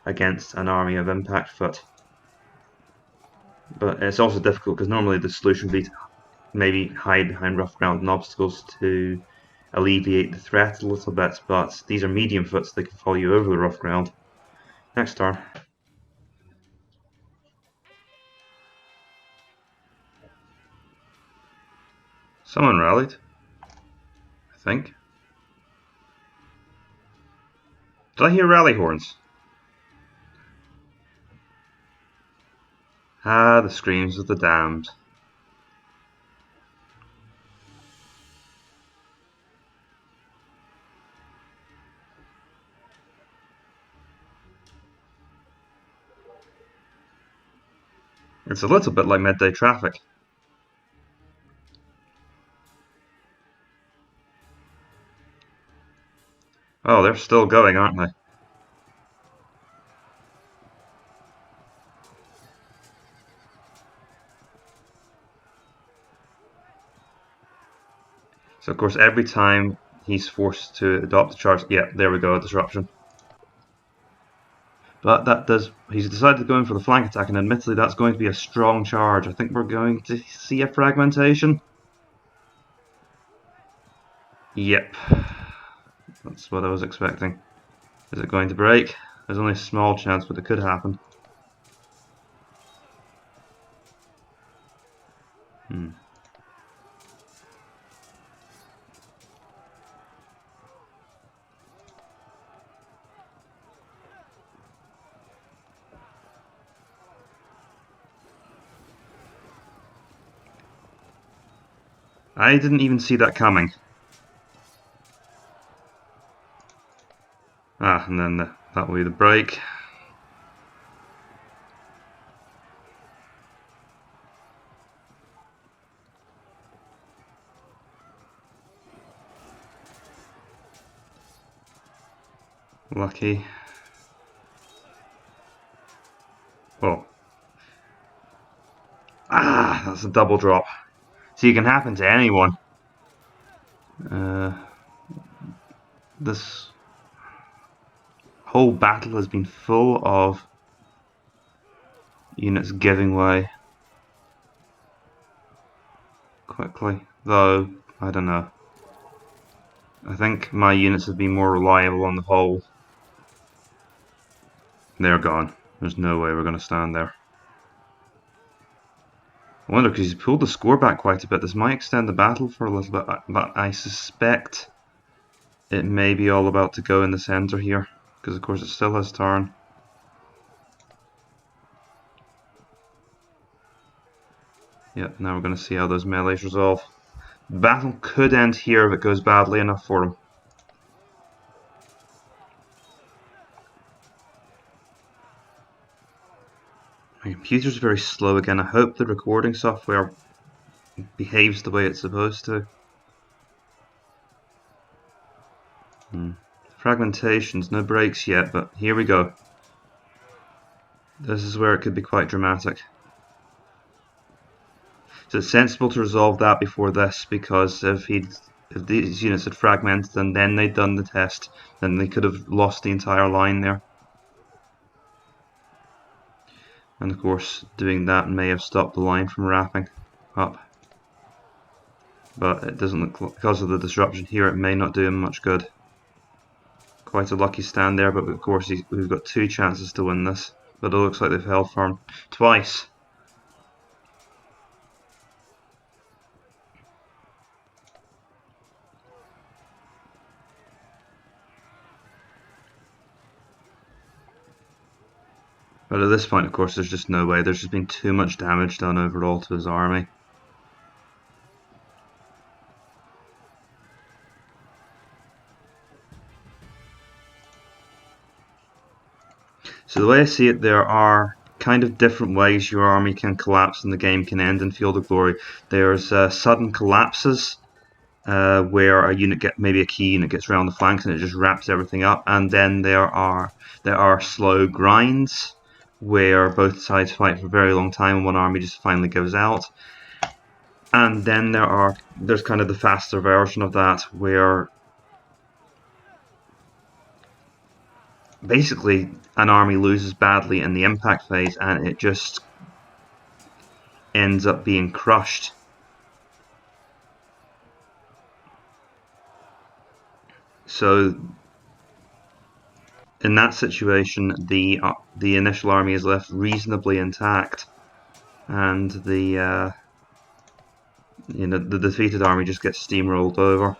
against an army of impact foot. But it's also difficult because normally the solution would be to maybe hide behind rough ground and obstacles to alleviate the threat a little bit, but these are medium foot, so they can follow you over the rough ground. Next turn. Someone rallied, I think. Did I hear rally horns? Ah, the screams of the damned. It's a little bit like midday traffic. Oh, they're still going, aren't they? So of course every time he's forced to adopt a charge, yeah, there we go, a disruption. But that does, he's decided to go in for the flank attack, and admittedly that's going to be a strong charge. I think we're going to see a fragmentation. Yep, that's what I was expecting. Is it going to break? There's only a small chance, but it could happen. I didn't even see that coming. Ah, and then that will be the break. Lucky. Oh. Ah, that's a double drop. So it can happen to anyone. This whole battle has been full of units giving way quickly. Though, I don't know. I think my units have been more reliable on the whole. They're gone. There's no way we're going to stand there. I wonder, because he's pulled the score back quite a bit. This might extend the battle for a little bit, but I suspect it may be all about to go in the centre here, because of course it still has turn. Yep, now we're going to see how those melees resolve. The battle could end here if it goes badly enough for him. My computer's very slow again. I hope the recording software behaves the way it's supposed to. Fragmentations, no breaks yet, but here we go. This is where it could be quite dramatic. So it's sensible to resolve that before this, because if these units had fragmented and then they'd done the test, then they could have lost the entire line there. And of course, doing that may have stopped the line from wrapping up. But it doesn't look, because of the disruption here, it may not do him much good. Quite a lucky stand there, but of course we've got two chances to win this. But it looks like they've held firm twice. But at this point, of course, there's just no way. There's just been too much damage done overall to his army. So the way I see it, there are kind of different ways your army can collapse and the game can end in Field of Glory. There's sudden collapses, where a unit maybe a key unit gets around the flanks and it just wraps everything up, and then there are slow grinds, where both sides fight for a very long time and one army just finally goes out. And then there's kind of the faster version of that, where basically an army loses badly in the impact phase and it just ends up being crushed. So in that situation, the initial army is left reasonably intact, and the You know, the defeated army just gets steamrolled over.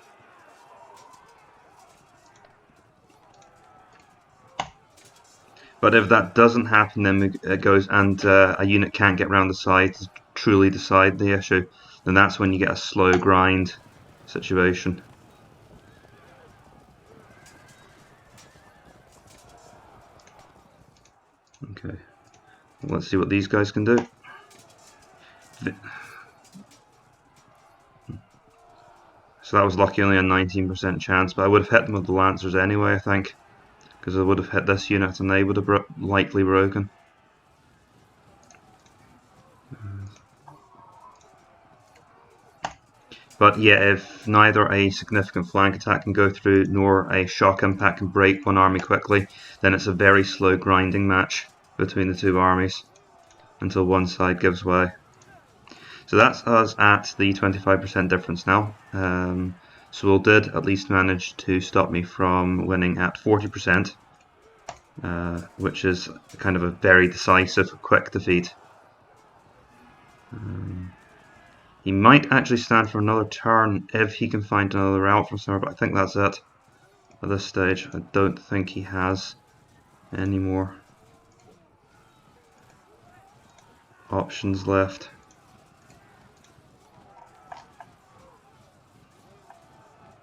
But if that doesn't happen, then it goes and a unit can't get round the side to truly decide the issue. Then that's when you get a slow grind situation. Okay, let's see what these guys can do. So that was lucky, only a 19% chance, but I would have hit them with the Lancers anyway, I think, because I would have hit this unit and they would have likely broken. But yeah, if neither a significant flank attack can go through nor a shock impact can break one army quickly, then it's a very slow grinding match between the two armies until one side gives way. So that's us at the 25% difference now. Swuul did at least manage to stop me from winning at 40%, which is kind of a very decisive, quick defeat. He might actually stand for another turn if he can find another route from somewhere, but I think that's it at this stage. I don't think he has any more options left.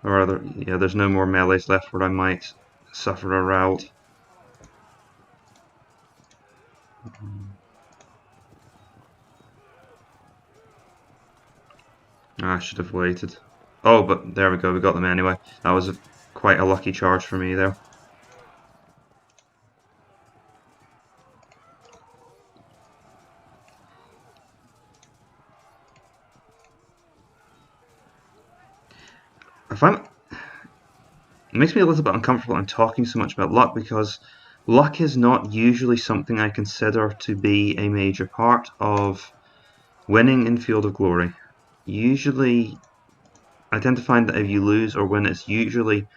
Or rather, yeah, there's no more melees left where I might suffer a rout. I should have waited. Oh, but there we go, we got them anyway. That was quite a lucky charge for me there. It makes me a little bit uncomfortable I'm talking so much about luck, because luck is not usually something I consider to be a major part of winning in Field of Glory. Usually, I tend to find that if you lose or win, it's usually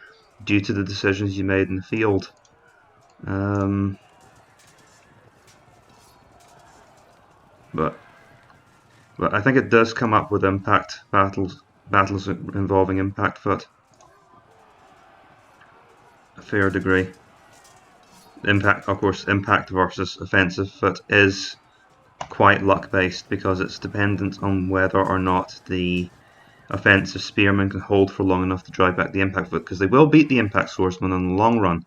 due to the decisions you made in the field. But I think it does come up with impact battles involving impact foot. A fair degree. Impact, of course, impact versus offensive foot is quite luck based, because it's dependent on whether or not the offensive spearmen can hold for long enough to drive back the impact foot, because they will beat the impact swordsman in the long run,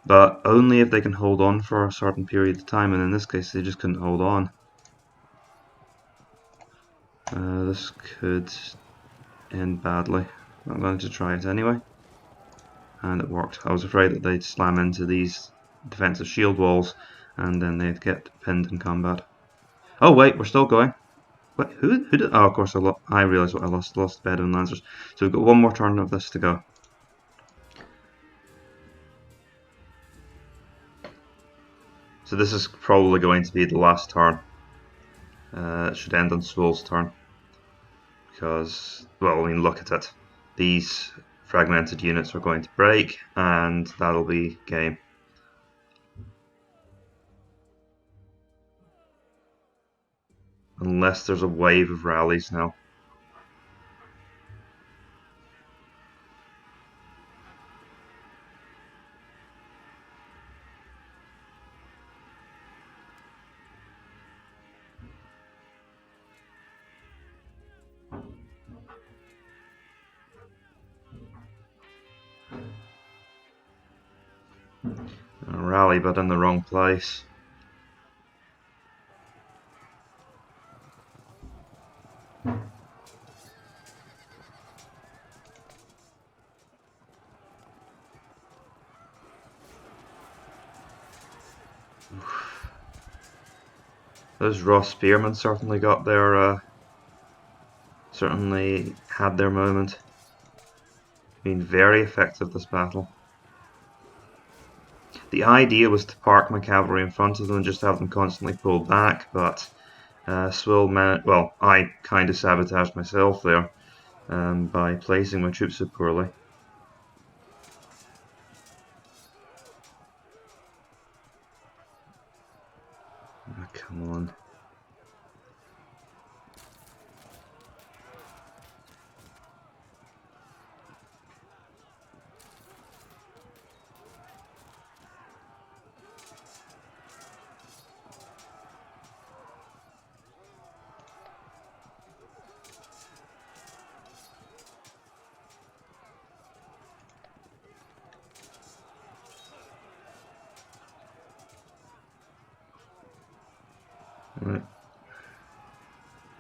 but only if they can hold on for a certain period of time, and in this case they just couldn't hold on. This could end badly. I'm going to try it anyway. And it worked. I was afraid that they'd slam into these defensive shield walls and then they'd get pinned in combat. Oh wait, we're still going. Wait, who did? Oh, of course I realised what I lost. Lost bed and lancers. So we've got one more turn of this to go. So this is probably going to be the last turn. It should end on Swuul's turn. Because, well, I mean, look at it. These fragmented units are going to break, and that'll be game. Unless there's a wave of rallies now. A rally, but in the wrong place. Those raw spearmen certainly got their, certainly had their moment. Been very effective this battle. The idea was to park my cavalry in front of them and just have them constantly pulled back, but Swuul managed. Well, I kind of sabotaged myself there by placing my troops so poorly. Oh, come on.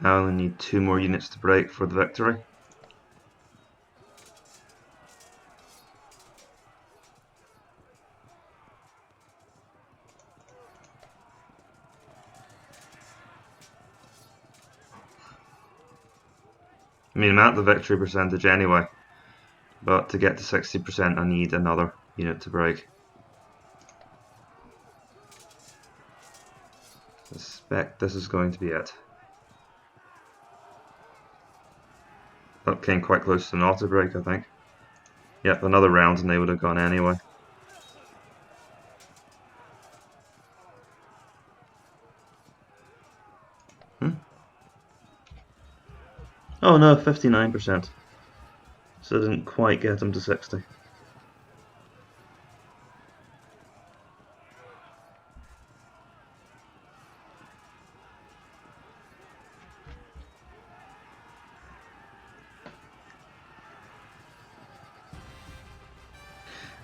I only need 2 more units to break for the victory. I mean, I'm at the victory percentage anyway, but to get to 60% I need another unit to break. I suspect this is going to be it. That came quite close to an auto break, I think. Yep, another round and they would have gone anyway. Oh no, 59%. So I didn't quite get them to 60.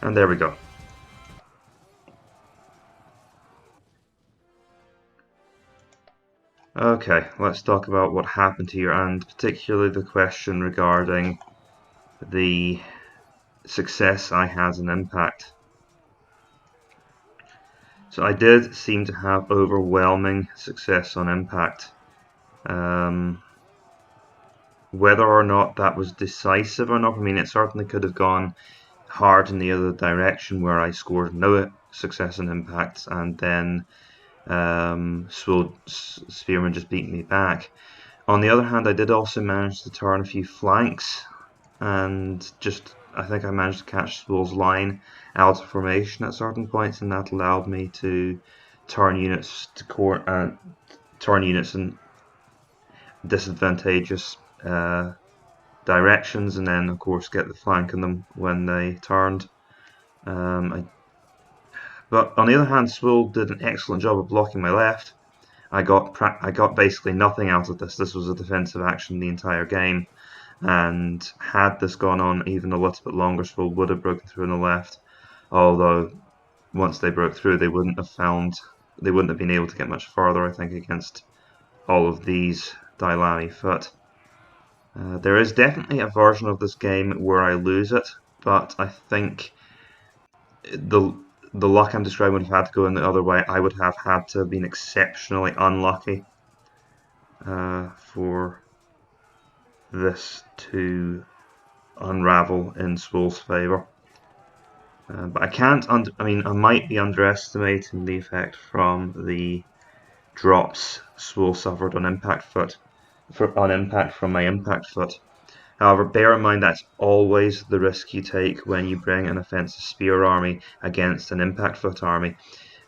And there we go. Okay, let's talk about what happened here, and particularly the question regarding the success I had in Impact. So I did seem to have overwhelming success on Impact. Whether or not that was decisive or not, I mean, it certainly could have gone hard in the other direction where I scored no success in Impact and then Swuul Spearman just beat me back. On the other hand, I did also manage to turn a few flanks, and I think I managed to catch Swuul's line out of formation at certain points, and that allowed me to turn units in disadvantageous directions, and then of course get the flank on them when they turned. But on the other hand, Swuul did an excellent job of blocking my left. I got basically nothing out of this. This was a defensive action the entire game, and had this gone on even a little bit longer, Swuul would have broken through on the left. Although once they broke through, they wouldn't have been able to get much farther, I think, against all of these Dailami foot. There is definitely a version of this game where I lose it, but I think the luck I'm describing would have had to go in the other way. I would have had to have been exceptionally unlucky for this to unravel in Swuul's favour. But I can't. I mean, I might be underestimating the effect from the drops Swuul suffered on impact from my impact foot. However, bear in mind that's always the risk you take when you bring an offensive spear army against an impact foot army.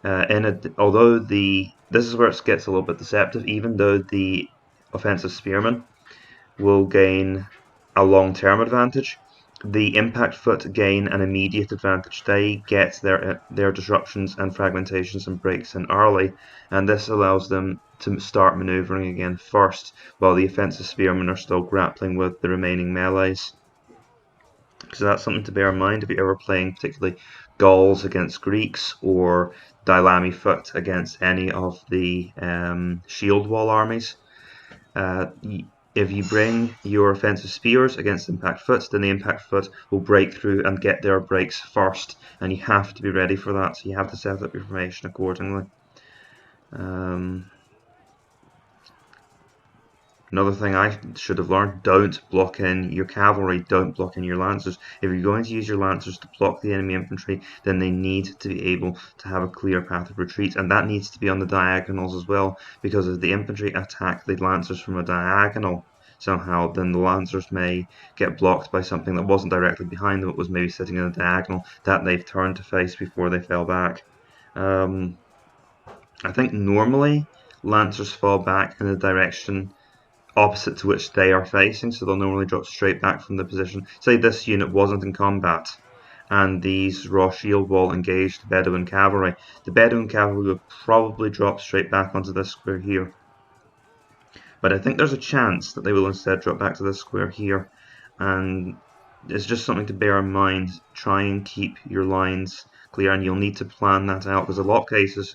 Although this is where it gets a little bit deceptive, even though the offensive spearmen will gain a long-term advantage, the impact foot gain an immediate advantage. They get their disruptions and fragmentations and breaks in early, and this allows them to start maneuvering again first, while the offensive spearmen are still grappling with the remaining melees. So that's something to bear in mind if you're ever playing particularly Gauls against Greeks or Dailami foot against any of the shieldwall armies. If you bring your offensive spears against impact foot, then the impact foot will break through and get their breaks first, and you have to be ready for that, so you have to set up your formation accordingly. Another thing I should have learned, don't block in your cavalry, don't block in your lancers. If you're going to use your lancers to block the enemy infantry, then they need to be able to have a clear path of retreat, and that needs to be on the diagonals as well, because if the infantry attack the lancers from a diagonal somehow, then the lancers may get blocked by something that wasn't directly behind them, it was maybe sitting in a diagonal that they've turned to face before they fell back. I think normally lancers fall back in the direction opposite to which they are facing, so they'll normally drop straight back from the position. Say this unit wasn't in combat and these raw shield wall engaged the Bedouin cavalry. The Bedouin cavalry would probably drop straight back onto this square here. But I think there's a chance that they will instead drop back to this square here, and it's just something to bear in mind. Try and keep your lines clear, and you'll need to plan that out, because a lot of cases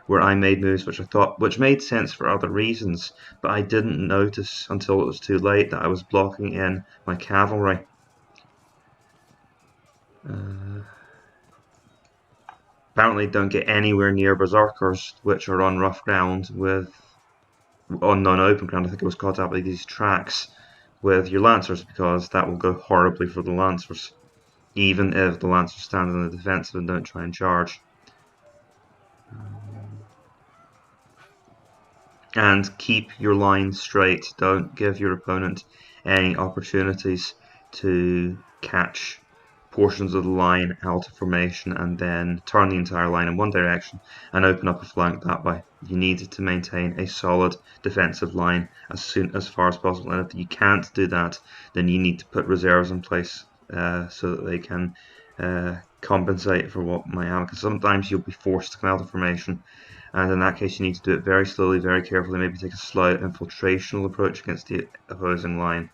where I made moves which made sense for other reasons, but I didn't notice until it was too late that I was blocking in my cavalry. Apparently don't get anywhere near berserkers, which are on rough ground on non-open ground. I think it was caught up by these tracks with your lancers, because that will go horribly for the lancers, even if the lancers stand on the defensive and don't try and charge. And keep your line straight. Don't give your opponent any opportunities to catch portions of the line out of formation and then turn the entire line in one direction and open up a flank that way. You need to maintain a solid defensive line as far as possible, and if you can't do that, then you need to put reserves in place so that they can compensate for what might happen, because sometimes you'll be forced to come out of formation, and in that case you need to do it very slowly, very carefully, maybe take a slight infiltrational approach against the opposing line.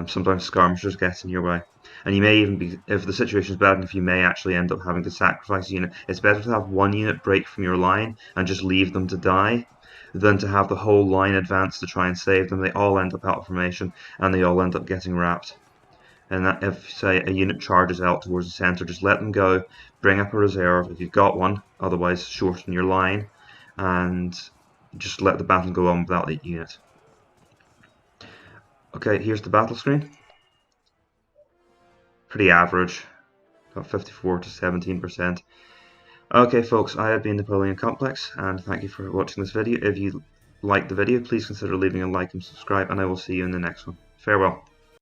Sometimes skirmishers get in your way, and you may even be, if the situation is bad enough, you may actually end up having to sacrifice a unit. It's better to have one unit break from your line and just leave them to die than to have the whole line advance to try and save them. They all end up out of formation and they all end up getting wrapped. And that, if say a unit charges out towards the center, just let them go, bring up a reserve if you've got one, otherwise shorten your line, and just let the battle go on without the unit. Okay, here's the battle screen. Pretty average, got 54 to 17%. Okay folks, I have been Napoleon Complex, and thank you for watching this video. If you liked the video, please consider leaving a like and subscribe, and I will see you in the next one. Farewell.